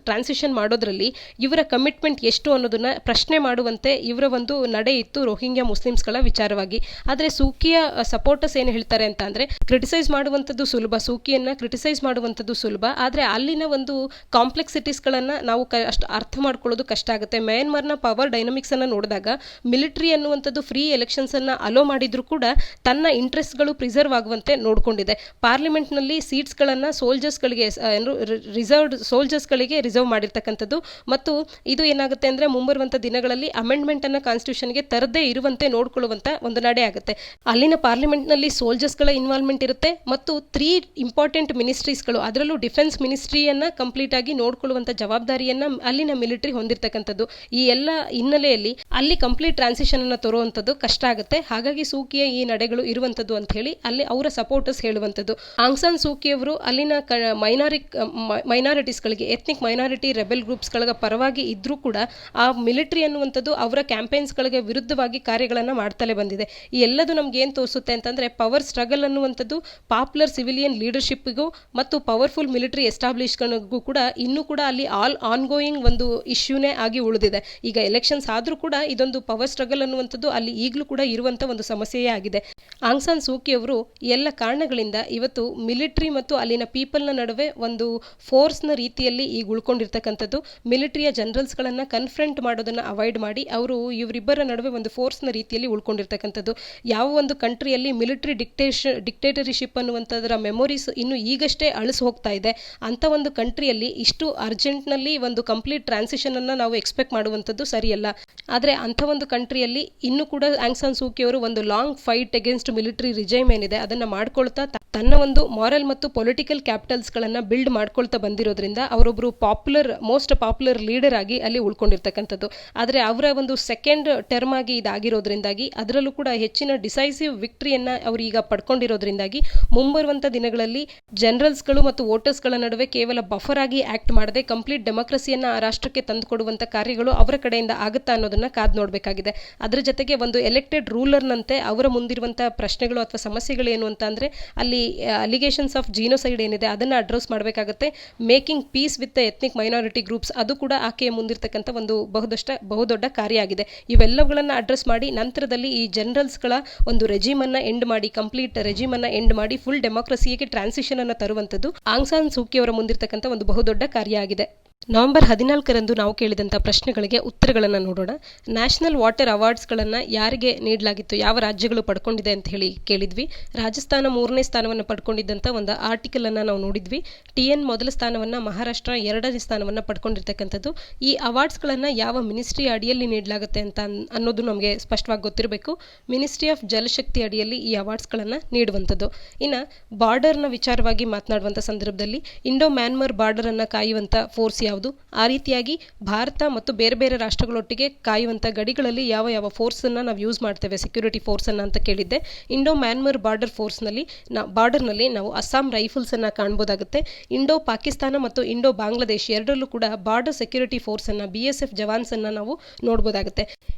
ಟ್ರಾನ್ಸಿಷನ್ ಮಾಡೋದ್ರಲ್ಲಿ ಇವರ ಕಮಿಟ್ಮೆಂಟ್ ಎಷ್ಟು ಅನ್ನೋದನ್ನು ಪ್ರಶ್ನೆ ಮಾಡುವಂತೆ ಇವರ ಒಂದು ನಡೆ ಇತ್ತು ರೋಹಿಂಗ್ಯಾ ಮುಸ್ಲಿಮ್ಸ್ಗಳ ವಿಚಾರವಾಗಿ. ಆದರೆ ಸೂಕಿಯ ಸಪೋರ್ಟರ್ಸ್ ಏನು ಹೇಳ್ತಾರೆ ಅಂತ ಅಂದರೆ ಕ್ರಿಟಿಸೈಸ್ ಮಾಡುವಂಥದ್ದು ಸುಲಭ, ಸೂಕಿಯನ್ನು ಕ್ರಿಟಿಸೈಸ್ ಮಾಡುವಂಥದ್ದು ಸುಲಭ, ಆದರೆ ಅಲ್ಲಿನ ಒಂದು ಕಾಂಪ್ಲೆಕ್ಸಿಟೀಸ್ಗಳನ್ನು ನಾವು ಅಷ್ಟು ಅರ್ಥ ಮಾಡ್ಕೊಳ್ಳೋದು ಕಷ್ಟ ಆಗುತ್ತೆ. ಮಯನ್ಮಾರ್ನ ಪವರ್ ಡೈನಮಿಕ್ಸನ್ನು ನೋಡಿದಾಗ ಮಿಲಿಟರಿ ಅನ್ನುವಂಥದ್ದು ಫ್ರೀ ಎಲೆಕ್ಷನ್ಸನ್ನು ಅಲೋ ಮಾಡಿದರೂ ಕೂಡ ತನ್ನ ಇಂಟ್ರೆಸ್ಟ್ಗಳು ಪ್ರಿಸರ್ವ್ ಆಗುವಂತೆ ನೋಡಿಕೊಂಡಿದೆ. ಪಾರ್ಲಿಮೆಂಟ್ನಲ್ಲಿ ಸೀಟ್ಸ್ಗಳನ್ನು ಸೋಲ್ಜರ್ಸ್ಗಳಿಗೆ ರಿಸರ್ವ್ಡ್ ಸೋಲ್ಜರ್ಸ್ಗಳಿಗೆ ರಿಸರ್ವ್ ಮಾಡಿರ್ತಕ್ಕಂಥದ್ದು ಮತ್ತು ಇದು ಏನಾಗುತ್ತೆ ಅಂದರೆ ಮುಂಬರುವಂಥ ದಿನಗಳಲ್ಲಿ ಅಮೆಂಡ್ಮೆಂಟನ್ನು ಕಾನ್ಸ್ಟಿಟ್ಯೂಷನ್ಗೆ ತರದೇ ಇರುವಂತೆ ನೋಡ್ಕೊಳ್ಳುವಂಥ ಒಂದು ನಡೆ ಆಗುತ್ತೆ. ಅಲ್ಲಿನ ಪಾರ್ಲಿಮೆಂಟ್ನಲ್ಲಿ ಸೋಲ್ಜರ್ಸ್ಗಳ ಇನ್ವಾಲ್ವ್ಮೆಂಟ್ ಇರುತ್ತೆ ಮತ್ತು 3 ಇಂಪಾರ್ಟೆಂಟ್ ಮಿನಿಸ್ಟ್ರೀಸ್ಗಳು, ಅದರಲ್ಲೂ ಡಿಫೆನ್ಸ್ ಮಿನಿಸ್ಟ್ರಿಯನ್ನು ಕಂಪ್ಲೀಟ್ ಆಗಿ ನೋಡ್ಕೊಳ್ಳುವಂಥ ಜವಾಬ್ದಾರಿಯನ್ನು ಅಲ್ಲಿನ ಮಿಲಿಟರಿ ಹೊಂದಿರತಕ್ಕಂಥದ್ದು. ಈ ಎಲ್ಲ ಹಿನ್ನೆಲೆಯಲ್ಲಿ ಅಲ್ಲಿ ಕಂಪ್ಲೀಟ್ ಟ್ರಾನ್ಸಿಷನ್ ಅನ್ನು ತರುವಂಥದ್ದು ಕಷ್ಟ ಆಗುತ್ತೆ. ಹಾಗಾಗಿ ಸೂಕಿಯ ಈ ನಡೆಗಳು ಇರುವಂಥದ್ದು ಅಂತ ಹೇಳಿ ಅಲ್ಲಿ ಅವರ ಸಪೋರ್ಟರ್ಸ್ ಹೇಳುವಂಥದ್ದು. ಆಂಗ್ ಸಾನ್ ಸೂಕಿ ಅವರು ಅಲ್ಲಿನ ಮೈನಾರಿಟೀಸ್ಗಳಿಗೆ, ಎಥ್ನಿಕ್ ಮೈನಾರಿಟಿ ರೆಬೆಲ್ ಗ್ರೂಪ್ಸ್ಗಳ ಪರವಾಗಿ ಇದ್ರೂ ಕೂಡ ಆ ಮಿಲಿಟರಿ ಅನ್ನುವಂಥದ್ದು ಅವರ ಕ್ಯಾಂಪೇನ್ಸ್ಗಳಿಗೆ ವಿರುದ್ಧವಾಗಿ ಕಾರ್ಯಗಳನ್ನು ಮಾಡ್ತಲೇ ಬಂದಿದೆ. ಈ ಎಲ್ಲದು ನಮ್ಗೆ ಏನು ತೋರಿಸುತ್ತೆ ಅಂತಂದರೆ ಪವರ್ ಸ್ಟ್ರಗಲ್ ಅನ್ನುವಂಥದ್ದು ಪಾಪ್ಯುಲರ್ ಸಿವಿಲಿಯನ್ ಲೀಡರ್ಶಿಪ್ಗೂ ಮತ್ತು ಪವರ್ಫುಲ್ ಮಿಲಿಟರಿ ಎಸ್ಟಾಬ್ಲಿಷ್ಗಳಿಗೂ ಕೂಡ ಇನ್ನೂ ಕೂಡ ಅಲ್ಲಿ ಆನ್ಗೋಯಿಂಗ್ ಒಂದು ಇಶ್ಯೂನೇ ಆಗಿ ಉಳಿದಿದೆ. ಈಗ ಎಲೆಕ್ಷನ್ಸ್ ಆದರೂ ಕೂಡ ಇದೊಂದು ಪವರ್ ಸ್ಟ್ರಗಲ್ ಅನ್ನುವಂಥದ್ದು ಅಲ್ಲಿ ಈಗಲೂ ಕೂಡ ಇರುವಂಥ ಒಂದು ಸಮಸ್ಯೆಯೇ ಆಗಿದೆ. ಆಂಗ್ ಸಾನ್ ಸೂಕಿ ಅವರು ಎಲ್ಲ ಕಾರಣಗಳಿಂದ ಇವತ್ತು ಮಿಲಿಟರಿ ಮತ್ತು ಅಲ್ಲಿನ ಪೀಪಲ್ನ ನಡುವೆ ಒಂದು ಫೋರ್ಸ್ನ ರೀತಿಯಲ್ಲಿ ಈಗ ಉಳ್ಕೊಂಡಿರ್ತಕ್ಕಂಥದ್ದು. ಮಿಲಿಟರಿಯ ಜನರಲ್ಸ್ಗಳನ್ನು ಕನ್ಫ್ರಂಟ್ ಮಾಡೋದನ್ನು ಅವಾಯ್ಡ್ ಮಾಡಿ ಅವರು ಇವರಿಬ್ಬರ ನಡುವೆ ಒಂದು ಫೋರ್ಸ್ನ ರೀತಿಯಲ್ಲಿ ಉಳ್ಕೊಂಡಿರ್ತಕ್ಕಂಥದ್ದು. ಯಾವ ಒಂದು ಕಂಟ್ರಿಯಲ್ಲಿ ಮಿಲಿಟರಿ ಡಿಕ್ಟೇಟರಿಶಿಪ್ ಅನ್ನುವಂಥದ್ರ ಮೆಮೊರೀಸ್ ಇನ್ನು ಈಗಷ್ಟೇ ಅಳಿಸಿ ಹೋಗ್ತಾ ಇದೆ, ಅಂಥ ಒಂದು ಕಂಟ್ರಿಯಲ್ಲಿ ಇಷ್ಟು ಅರ್ಜೆಂಟ್ನಲ್ಲಿ ಒಂದು ಕಂಪ್ಲೀಟ್ ಟ್ರಾನ್ಸಿಷನನ್ನು ನಾವು ಎಕ್ಸ್ಪೆಕ್ಟ್ ಮಾಡುವಂಥದ್ದು ಸರಿಯಲ್ಲ. ಆದರೆ ಅಂಥ ಒಂದು ಕಂಟ್ರಿಯಲ್ಲಿ ಇನ್ನೂ ಕೂಡ ಆಂಗ್ ಸಾನ್ ಸೂಕಿ ಅವರು ಒಂದು long fight against military regime ಏನಿದೆ ಅದನ್ನು ಮಾಡ್ಕೊಳ್ತಾ ತನ್ನ ಒಂದು ಮಾರಲ್ ಮತ್ತು ಪೊಲಿಟಿಕಲ್ ಕ್ಯಾಪಿಟಲ್ಸ್ಗಳನ್ನು ಬಿಲ್ಡ್ ಮಾಡ್ಕೊಳ್ತಾ ಬಂದಿರೋದ್ರಿಂದ ಅವರೊಬ್ಬರು ಮೋಸ್ಟ್ ಪಾಪ್ಯುಲರ್ ಲೀಡರ್ ಆಗಿ ಅಲ್ಲಿ ಉಳ್ಕೊಂಡಿರ್ತಕ್ಕಂಥದ್ದು. ಆದರೆ ಅವರ ಒಂದು ಸೆಕೆಂಡ್ ಟರ್ಮ್ ಆಗಿ ಇದಾಗಿರೋದ್ರಿಂದಾಗಿ ಅದರಲ್ಲೂ ಕೂಡ ಹೆಚ್ಚಿನ ಡಿಸೈಸಿವ್ ವಿಕ್ಟ್ರಿಯನ್ನು ಅವರು ಈಗ ಪಡ್ಕೊಂಡಿರೋದ್ರಿಂದಾಗಿ ಮುಂಬರುವಂಥ ದಿನಗಳಲ್ಲಿ ಜನರಲ್ಸ್ಗಳು ಮತ್ತು ವೋಟರ್ಸ್ಗಳ ನಡುವೆ ಕೇವಲ ಬಫರ್ ಆಗಿ ಆಕ್ಟ್ ಮಾಡದೆ ಕಂಪ್ಲೀಟ್ ಡೆಮೋಕ್ರಸಿಯನ್ನು ಆ ರಾಷ್ಟ್ರಕ್ಕೆ ತಂದುಕೊಡುವಂಥ ಕಾರ್ಯಗಳು ಅವರ ಕಡೆಯಿಂದ ಆಗುತ್ತಾ ಅನ್ನೋದನ್ನು ಕಾದು ನೋಡಬೇಕಾಗಿದೆ. ಅದರ ಜೊತೆಗೆ ಒಂದು ಎಲೆಕ್ಟೆಡ್ ರೂಲರ್ನಂತೆ ಅವರ ಮುಂದಿರುವಂಥ ಪ್ರಶ್ನೆಗಳು ಅಥವಾ ಸಮಸ್ಯೆಗಳು ಏನು ಅಂತ ಅಂದರೆ ಅಲ್ಲಿ ಅಲಿಗೇಷನ್ಸ್ ಆಫ್ ಜೀನೋಸೈಡ್ ಏನಿದೆ ಅದನ್ನು ಅಡ್ರೆಸ್ ಮಾಡಬೇಕಾಗುತ್ತೆ. Making peace with the ethnic minority groups ಅದು ಕೂಡ ಆಕೆಯ ಮುಂದಿರ್ತಕ್ಕಂಥ ಒಂದು ಬಹುದೊಡ್ಡ ಕಾರ್ಯ ಆಗಿದೆ. ಇವೆಲ್ಲವುಗಳನ್ನು ಅಡ್ರೆಸ್ ಮಾಡಿ ನಂತರದಲ್ಲಿ ಈ ಜನರಲ್ಸ್ಗಳ ಒಂದು ರೆಜಿಮನ್ನು ಎಂಡ್ ಮಾಡಿ, ಕಂಪ್ಲೀಟ್ ರೆಜಿಮನ್ನು ಎಂಡ್ ಮಾಡಿ ಫುಲ್ ಡೆಮೋಕ್ರಸಿಗೆ ಟ್ರಾನ್ಸಿಷನ್ ಅನ್ನು ತರುವಂಥದ್ದು ಆಂಗ್ ಸಾನ್ ಸೂಕಿ ಅವರ ಮುಂದಿರ್ತಕ್ಕಂಥ ಒಂದು ಬಹುದೊಡ್ಡ ಕಾರ್ಯ ಆಗಿದೆ. ನವೆಂಬರ್ 14ರಂದು ನಾವು ಕೇಳಿದಂಥ ಪ್ರಶ್ನೆಗಳಿಗೆ ಉತ್ತರಗಳನ್ನು ನೋಡೋಣ. ನ್ಯಾಷನಲ್ ವಾಟರ್ ಅವಾರ್ಡ್ಸ್ಗಳನ್ನು ಯಾರಿಗೆ ನೀಡಲಾಗಿತ್ತು, ಯಾವ ರಾಜ್ಯಗಳು ಪಡ್ಕೊಂಡಿದೆ ಅಂತ ಹೇಳಿ ಕೇಳಿದ್ವಿ. ರಾಜಸ್ಥಾನ 3ನೇ ಸ್ಥಾನವನ್ನು ಪಡ್ಕೊಂಡಿದ್ದಂಥ ಒಂದು ಆರ್ಟಿಕಲನ್ನು ನಾವು ನೋಡಿದ್ವಿ. TN ಮೊದಲ ಸ್ಥಾನವನ್ನು, ಮಹಾರಾಷ್ಟ್ರ 2ನೇ ಸ್ಥಾನವನ್ನು ಪಡ್ಕೊಂಡಿರ್ತಕ್ಕಂಥದ್ದು. ಈ ಅವಾರ್ಡ್ಸ್ಗಳನ್ನು ಯಾವ ಮಿನಿಸ್ಟ್ರಿ ಅಡಿಯಲ್ಲಿ ನೀಡಲಾಗುತ್ತೆ ಅಂತ ಅನ್ನೋದು ನಮಗೆ ಸ್ಪಷ್ಟವಾಗಿ ಗೊತ್ತಿರಬೇಕು. ಮಿನಿಸ್ಟ್ರಿ ಆಫ್ ಜಲಶಕ್ತಿ ಅಡಿಯಲ್ಲಿ ಈ ಅವಾರ್ಡ್ಸ್ಗಳನ್ನು ನೀಡುವಂಥದ್ದು. ಇನ್ನು ಬಾರ್ಡರ್ನ ವಿಚಾರವಾಗಿ ಮಾತನಾಡುವಂಥ ಸಂದರ್ಭದಲ್ಲಿ ಇಂಡೋ ಮ್ಯಾನ್ಮಾರ್ ಬಾರ್ಡರನ್ನು ಕಾಯುವಂಥ ಫೋರ್ಸ್ ಯಾವುದು, ಆ ರೀತಿಯಾಗಿ ಭಾರತ ಮತ್ತು ಬೇರೆ ಬೇರೆ ರಾಷ್ಟ್ರಗಳೊಟ್ಟಿಗೆ ಕಾಯುವಂಥ ಗಡಿಗಳಲ್ಲಿ ಯಾವ ಫೋರ್ಸನ್ನು ನಾವು ಯೂಸ್ ಮಾಡ್ತೇವೆ, ಸೆಕ್ಯೂರಿಟಿ ಫೋರ್ಸನ್ನು ಅಂತ ಕೇಳಿದ್ದೆ. ಇಂಡೋ ಮ್ಯಾನ್ಮಾರ್ ಬಾರ್ಡರ್ ಫೋರ್ಸ್ನಲ್ಲಿ ಬಾರ್ಡರ್ನಲ್ಲಿ ನಾವು ಅಸ್ಸಾಂ ರೈಫಲ್ಸನ್ನು ಕಾಣ್ಬೋದಾಗುತ್ತೆ. ಇಂಡೋ ಪಾಕಿಸ್ತಾನ ಮತ್ತು ಇಂಡೋ ಬಾಂಗ್ಲಾದೇಶ್ ಎರಡರಲ್ಲೂ ಕೂಡ ಬಾರ್ಡರ್ ಸೆಕ್ಯೂರಿಟಿ ಫೋರ್ಸನ್ನು BSF ಜವಾನ್ಸನ್ನು ನಾವು ನೋಡ್ಬೋದಾಗುತ್ತೆ.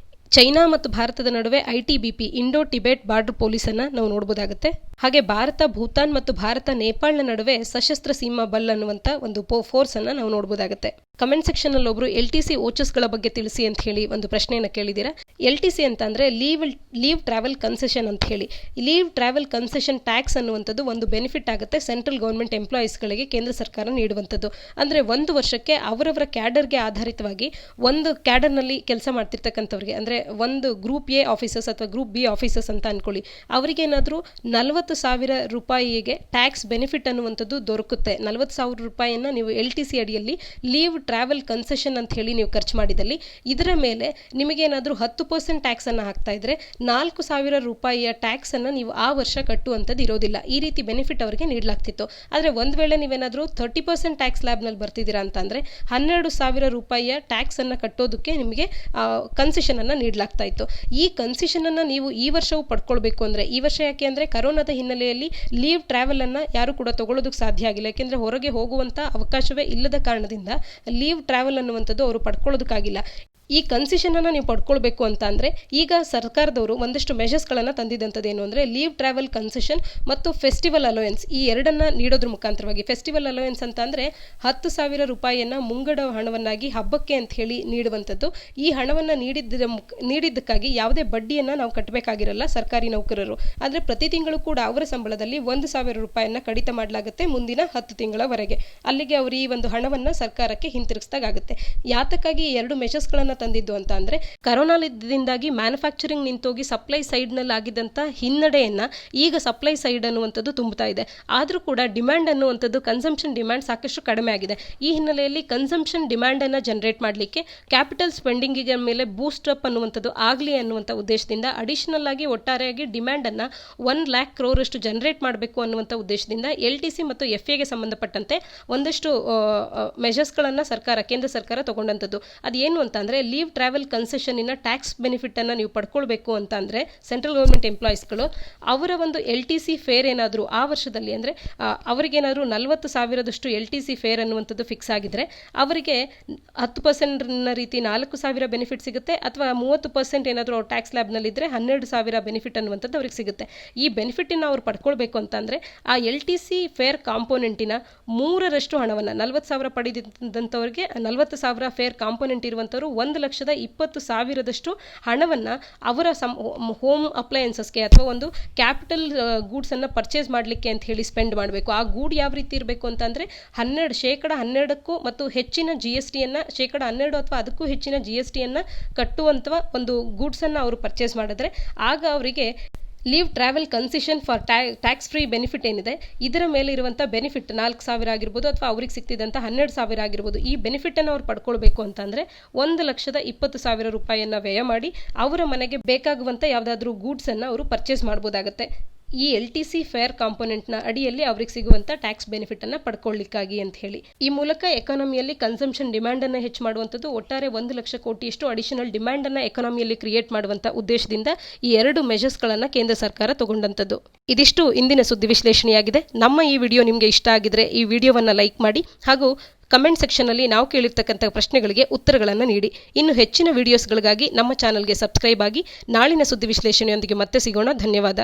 ಚೈನಾ ಮತ್ತು ಭಾರತದ ನಡುವೆ ITBP ಇಂಡೋ ಟಿಬೆಟ್ ಬಾರ್ಡರ್ ಪೊಲೀಸನ್ನು ನಾವು ನೋಡ್ಬೋದಾಗುತ್ತೆ. ಹಾಗೆ ಭಾರತ ಭೂತಾನ್ ಮತ್ತು ಭಾರತ ನೇಪಾಳನ ನಡುವೆ ಸಶಸ್ತ್ರ ಸೀಮಾ ಬಲ್ ಅನ್ನುವಂಥ ಒಂದು ಫೋರ್ಸನ್ನು ನಾವು ನೋಡ್ಬೋದಾಗುತ್ತೆ. ಕಮೆಂಟ್ ಸೆಕ್ಷನಲ್ಲಿ ಒಬ್ಬರು LTC ಓಚಸ್ಗಳ ಬಗ್ಗೆ ತಿಳಿಸಿ ಅಂತ ಹೇಳಿ ಒಂದು ಪ್ರಶ್ನೆಯನ್ನು ಕೇಳಿದ್ದೀರಾ. LTC ಅಂತ ಅಂದರೆ ಲೀವ್ ಟ್ರಾವೆಲ್ ಕನ್ಸೆಷನ್ ಅಂತ ಹೇಳಿ. ಲೀವ್ ಟ್ರಾವೆಲ್ ಕನ್ಸೆಷನ್ ಟ್ಯಾಕ್ಸ್ ಅನ್ನುವಂಥದ್ದು ಒಂದು ಬೆನಿಫಿಟ್ ಆಗುತ್ತೆ ಸೆಂಟ್ರಲ್ ಗೌರ್ಮೆಂಟ್ ಎಂಪ್ಲಾಯೀಸ್ಗಳಿಗೆ ಕೇಂದ್ರ ಸರ್ಕಾರ ನೀಡುವಂಥದ್ದು. ಅಂದರೆ 1 ವರ್ಷಕ್ಕೆ ಅವರವರ ಕ್ಯಾಡರ್ಗೆ ಆಧಾರಿತವಾಗಿ ಒಂದು ಕ್ಯಾಡರ್ನಲ್ಲಿ ಕೆಲಸ ಮಾಡ್ತಿರ್ತಕ್ಕಂಥವ್ರಿಗೆ, ಅಂದರೆ ಒಂದು ಗ್ರೂಪ್ A ಆಫೀಸರ್ಸ್ ಅಥವಾ ಗ್ರೂಪ್ B ಆಫೀಸರ್ಸ್ ಅಂತ ಅಂದ್ಕೊಳ್ಳಿ, ಅವರಿಗೇನಾದರೂ 40,000 ರೂಪಾಯಿಗೆ ಟ್ಯಾಕ್ಸ್ ಬೆನಿಫಿಟ್ ಅನ್ನುವಂಥದ್ದು ದೊರಕುತ್ತೆ. 40,000 ರೂಪಾಯಿಯನ್ನು ನೀವು LTC ಅಡಿಯಲ್ಲಿ ಲೀವ್ ಟ್ರಾವೆಲ್ ಕನ್ಸೆಷನ್ ಅಂತ ಹೇಳಿ ನೀವು ಖರ್ಚು ಮಾಡಿದಲ್ಲಿ ಇದರ ಮೇಲೆ ನಿಮಗೇನಾದರೂ 10% ಟ್ಯಾಕ್ಸನ್ನು ಹಾಕ್ತಾ ಇದ್ರೆ 4,000 ರೂಪಾಯಿಯ ಟ್ಯಾಕ್ಸನ್ನು ನೀವು ಆ ವರ್ಷ ಕಟ್ಟುವಂಥದ್ದು ಇರೋದಿಲ್ಲ. ಈ ರೀತಿ ಬೆನಿಫಿಟ್ ಅವರಿಗೆ ನೀಡಲಾಗ್ತಿತ್ತು. ಆದರೆ ಒಂದು ವೇಳೆ ನೀವೇನಾದರೂ 30% ಟ್ಯಾಕ್ಸ್ ಲ್ಯಾಬ್ನಲ್ಲಿ ಬರ್ತಿದ್ದೀರಾ ಅಂತಂದರೆ 12,000 ರೂಪಾಯಿಯ ಟ್ಯಾಕ್ಸನ್ನು ಕಟ್ಟೋದಕ್ಕೆ ನಿಮಗೆ ಕನ್ಸೆಷನನ್ನು ನೀಡಲಾಗ್ತಾ ಇತ್ತು. ಈ ಕನ್ಸೆಷನನ್ನು ನೀವು ಈ ವರ್ಷವೂ ಪಡ್ಕೊಳ್ಬೇಕು ಅಂದರೆ, ಈ ವರ್ಷ ಯಾಕೆ ಅಂದರೆ ಕರೋನಾದ ಹಿನ್ನೆಲೆಯಲ್ಲಿ ಲೀವ್ ಟ್ರಾವೆಲನ್ನು ಯಾರು ಕೂಡ ತಗೊಳ್ಳೋದಕ್ಕೆ ಸಾಧ್ಯ ಆಗಿಲ್ಲ. ಯಾಕೆಂದರೆ ಹೊರಗೆ ಹೋಗುವಂಥ ಅವಕಾಶವೇ ಇಲ್ಲದ ಕಾರಣದಿಂದ ಲೀವ್ ಟ್ರಾವೆಲ್ ಅನ್ನುವಂಥದ್ದು ಅವರು ಪಡ್ಕೊಳ್ಳೋದಕ್ಕಾಗಿಲ್ಲ. ಈ ಕನ್ಸೆಷನನ್ನು ನೀವು ಪಡ್ಕೊಳ್ಬೇಕು ಅಂತ ಅಂದರೆ ಈಗ ಸರ್ಕಾರದವರು ಒಂದಷ್ಟು ಮೆಷರ್ಸ್ಗಳನ್ನು ತಂದಿದ್ದಂಥದ್ದು ಏನು ಅಂದರೆ ಲೀವ್ ಟ್ರಾವೆಲ್ ಕನ್ಸೆಷನ್ ಮತ್ತು ಫೆಸ್ಟಿವಲ್ ಅಲೋಯನ್ಸ್ ಈ ಎರಡನ್ನು ನೀಡೋದ್ರ ಮುಖಾಂತರವಾಗಿ. ಫೆಸ್ಟಿವಲ್ ಅಲೋಯನ್ಸ್ ಅಂತ ಅಂದರೆ 10,000 ರೂಪಾಯಿಯನ್ನು ಮುಂಗಡ ಹಣವನ್ನಾಗಿ ಹಬ್ಬಕ್ಕೆ ಅಂತ ಹೇಳಿ ನೀಡುವಂಥದ್ದು. ಈ ಹಣವನ್ನು ನೀಡಿದ್ದಕ್ಕಾಗಿ ಯಾವುದೇ ಬಡ್ಡಿಯನ್ನು ನಾವು ಕಟ್ಟಬೇಕಾಗಿರಲ್ಲ ಸರ್ಕಾರಿ ನೌಕರರು. ಆದರೆ ಪ್ರತಿ ತಿಂಗಳು ಕೂಡ ಅವರ ಸಂಬಳದಲ್ಲಿ 1,000 ರೂಪಾಯಿಯನ್ನು ಕಡಿತ ಮಾಡಲಾಗುತ್ತೆ ಮುಂದಿನ 10 ತಿಂಗಳವರೆಗೆ. ಅಲ್ಲಿಗೆ ಅವರು ಈ ಒಂದು ಹಣವನ್ನು ಸರ್ಕಾರಕ್ಕೆ ಹಿಂತಿರುಗಿಸಿದಾಗುತ್ತೆ. ಯಾತಕ್ಕಾಗಿ ಈ ಎರಡು ಮೆಷರ್ಸ್ಗಳನ್ನು ತಂದಿದ್ದು ಅಂತ ಅಂದರೆ ಕರೋನಾದಿಂದಾಗಿ ಮ್ಯಾನುಫ್ಯಾಕ್ಚರಿಂಗ್ ನಿಂತೋಗಿ ಸಪ್ಲೈ ಸೈಡ್ನಲ್ಲಿ ಆಗಿದ್ದಂಥ ಹಿನ್ನಡೆಯನ್ನು ಈಗ ಸಪ್ಲೈ ಸೈಡ್ ಅನ್ನುವಂಥದ್ದು ತುಂಬುತ್ತಾ ಇದೆ. ಆದರೂ ಕೂಡ ಡಿಮ್ಯಾಂಡ್ ಅನ್ನುವಂಥದ್ದು ಕನ್ಸಂಪ್ಷನ್ ಡಿಮ್ಯಾಂಡ್ ಸಾಕಷ್ಟು ಕಡಿಮೆ ಆಗಿದೆ. ಈ ಹಿನ್ನೆಲೆಯಲ್ಲಿ ಕನ್ಸಂಪ್ಷನ್ ಡಿಮ್ಯಾಂಡನ್ನು ಜನರೇಟ್ ಮಾಡಲಿಕ್ಕೆ ಕ್ಯಾಪಿಟಲ್ ಸ್ಪೆಂಡಿಂಗಿಗೆ ಮೇಲೆ ಬೂಸ್ಟ್ ಅಪ್ ಅನ್ನುವಂಥದ್ದು ಆಗಲಿ ಅನ್ನುವಂಥ ಉದ್ದೇಶದಿಂದ ಅಡಿಷನಲ್ ಆಗಿ ಒಟ್ಟಾರೆಯಾಗಿ ಡಿಮ್ಯಾಂಡನ್ನು 1,00,000 crore ಜನರೇಟ್ ಮಾಡಬೇಕು ಅನ್ನುವಂಥ ಉದ್ದೇಶದಿಂದ LTC ಮತ್ತು FAಗೆ ಸಂಬಂಧಪಟ್ಟಂತೆ ಒಂದಷ್ಟು ಮೆಷರ್ಸ್ಗಳನ್ನು ಕೇಂದ್ರ ಸರ್ಕಾರ ತಗೊಂಡಂಥದ್ದು. ಅದೇನು ಅಂತ ಅಂದರೆ ಲೀವ್ ಟ್ರಾವೆಲ್ ಕನ್ಸೆಷನ್ನಿನ ಟ್ಯಾಕ್ಸ್ ಬೆನಿಫಿಟನ್ನು ನೀವು ಪಡ್ಕೊಳ್ಬೇಕು ಅಂತ ಅಂದರೆ ಸೆಂಟ್ರಲ್ ಗೌರ್ಮೆಂಟ್ ಎಂಪ್ಲಾಯೀಸ್ಗಳು ಅವರ ಒಂದು LTC ಫೇರ್ ಏನಾದರೂ ಆ ವರ್ಷದಲ್ಲಿ ಅಂದರೆ ಅವರಿಗೇನಾದರೂ 40,000 LTC ಫೇರ್ ಅನ್ನುವಂಥದ್ದು ಫಿಕ್ಸ್ ಆಗಿದ್ರೆ ಅವರಿಗೆ 10% ರೀತಿ 4,000 ಬೆನಿಫಿಟ್ ಸಿಗುತ್ತೆ, ಅಥವಾ 30% ಏನಾದರೂ ಟ್ಯಾಕ್ಸ್ ಲ್ಯಾಬ್ನಲ್ಲಿದ್ದರೆ 12,000 ಬೆನಿಫಿಟ್ ಅನ್ನುವಂಥದ್ದು ಅವ್ರಿಗೆ ಸಿಗುತ್ತೆ. ಈ ಬೆನಿಫಿಟನ್ನು ಅವ್ರು ಪಡ್ಕೊಳ್ಬೇಕು ಅಂತಂದರೆ ಆ LTC ಫೇರ್ ಕಾಂಪೋನೆಂಟಿನ 3% ಹಣವನ್ನು 40,000 ಪಡೆದಿದ್ದಂಥವ್ರಿಗೆ 40,000 ಫೇರ್ ಕಾಂಪೋನೆಂಟ್ ಇರುವಂಥವ್ರು 1,20,000 ಹಣವನ್ನು ಅವರ ಹೋಮ್ ಅಪ್ಲಯನ್ಸಸ್ಗೆ ಅಥವಾ ಒಂದು ಕ್ಯಾಪಿಟಲ್ ಗೂಡ್ಸನ್ನು ಪರ್ಚೇಸ್ ಮಾಡಲಿಕ್ಕೆ ಅಂತ ಹೇಳಿ ಸ್ಪೆಂಡ್ ಮಾಡಬೇಕು. ಆ ಗೂಡ್ ಯಾವ ರೀತಿ ಇರಬೇಕು ಅಂತಂದರೆ 12% ಮತ್ತು ಹೆಚ್ಚಿನ GSTಯನ್ನು 12% ಅಥವಾ ಅದಕ್ಕೂ ಹೆಚ್ಚಿನ GSTಯನ್ನು ಕಟ್ಟುವಂಥ ಒಂದು ಗೂಡ್ಸನ್ನು ಅವರು ಪರ್ಚೇಸ್ ಮಾಡಿದ್ರೆ ಆಗ ಅವರಿಗೆ leave travel concession for tax free benefit ಏನಿದೆ ಇದರ ಮೇಲೆ ಇರುವಂಥ ಬೆನಿಫಿಟ್ 4,000 ಆಗಿರ್ಬೋದು ಅಥವಾ ಅವ್ರಿಗೆ ಸಿಗ್ತಿದ್ದಂಥ 12,000 ಆಗಿರ್ಬೋದು. ಈ ಬೆನಿಫಿಟನ್ನು ಅವ್ರು ಪಡ್ಕೊಳ್ಬೇಕು ಅಂತಂದರೆ 1,20,000 ರೂಪಾಯಿಯನ್ನು ವ್ಯಯ ಮಾಡಿ ಅವರ ಮನೆಗೆ ಬೇಕಾಗುವಂಥ ಯಾವುದಾದ್ರೂ ಗೂಡ್ಸನ್ನು ಅವರು ಪರ್ಚೇಸ್ ಮಾಡ್ಬೋದಾಗುತ್ತೆ. ಈ LTC ಫೇರ್ ಕಾಂಪೋನೆಂಟ್ನ ಅಡಿಯಲ್ಲಿ ಅವ್ರಿಗೆ ಸಿಗುವಂಥ ಟ್ಯಾಕ್ಸ್ ಬೆನಿಫಿಟನ್ನು ಪಡ್ಕೊಳ್ಳಿಕ್ಕಾಗಿ ಅಂತ ಹೇಳಿ. ಈ ಮೂಲಕ ಎಕಾನಮಿಯಲ್ಲಿ ಕನ್ಸಂಪ್ಷನ್ ಡಿಮ್ಯಾಂಡನ್ನು ಹೆಚ್ಚು ಮಾಡುವಂಥದ್ದು, ಒಟ್ಟಾರೆ 1,00,000 ಕೋಟಿಯಷ್ಟು ಅಡಿಷನಲ್ ಡಿಮ್ಯಾಂಡನ್ನು ಎಕಾನಮಿಯಲ್ಲಿ ಕ್ರಿಯೇಟ್ ಮಾಡುವಂಥ ಉದ್ದೇಶದಿಂದ ಈ ಎರಡು ಮೆಷರ್ಸ್ಗಳನ್ನು ಕೇಂದ್ರ ಸರ್ಕಾರ ತಗೊಂಡಂಥದ್ದು. ಇದಿಷ್ಟು ಇಂದಿನ ಸುದ್ದಿ ವಿಶ್ಲೇಷಣೆಯಾಗಿದೆ. ನಮ್ಮ ಈ ವಿಡಿಯೋ ನಿಮಗೆ ಇಷ್ಟ ಆಗಿದ್ರೆ ಈ ವಿಡಿಯೋವನ್ನು ಲೈಕ್ ಮಾಡಿ ಹಾಗೂ ಕಮೆಂಟ್ ಸೆಕ್ಷನ್ನಲ್ಲಿ ನಾವು ಕೇಳಿರ್ತಕ್ಕಂಥ ಪ್ರಶ್ನೆಗಳಿಗೆ ಉತ್ತರಗಳನ್ನು ನೀಡಿ. ಇನ್ನು ಹೆಚ್ಚಿನ ವಿಡಿಯೋಸ್ಗಳಿಗಾಗಿ ನಮ್ಮ ಚಾನಲ್ಗೆ ಸಬ್ಸ್ಕ್ರೈಬ್ ಆಗಿ. ನಾಳಿನ ಸುದ್ದಿ ವಿಶ್ಲೇಷಣೆಯೊಂದಿಗೆ ಮತ್ತೆ ಸಿಗೋಣ. ಧನ್ಯವಾದ.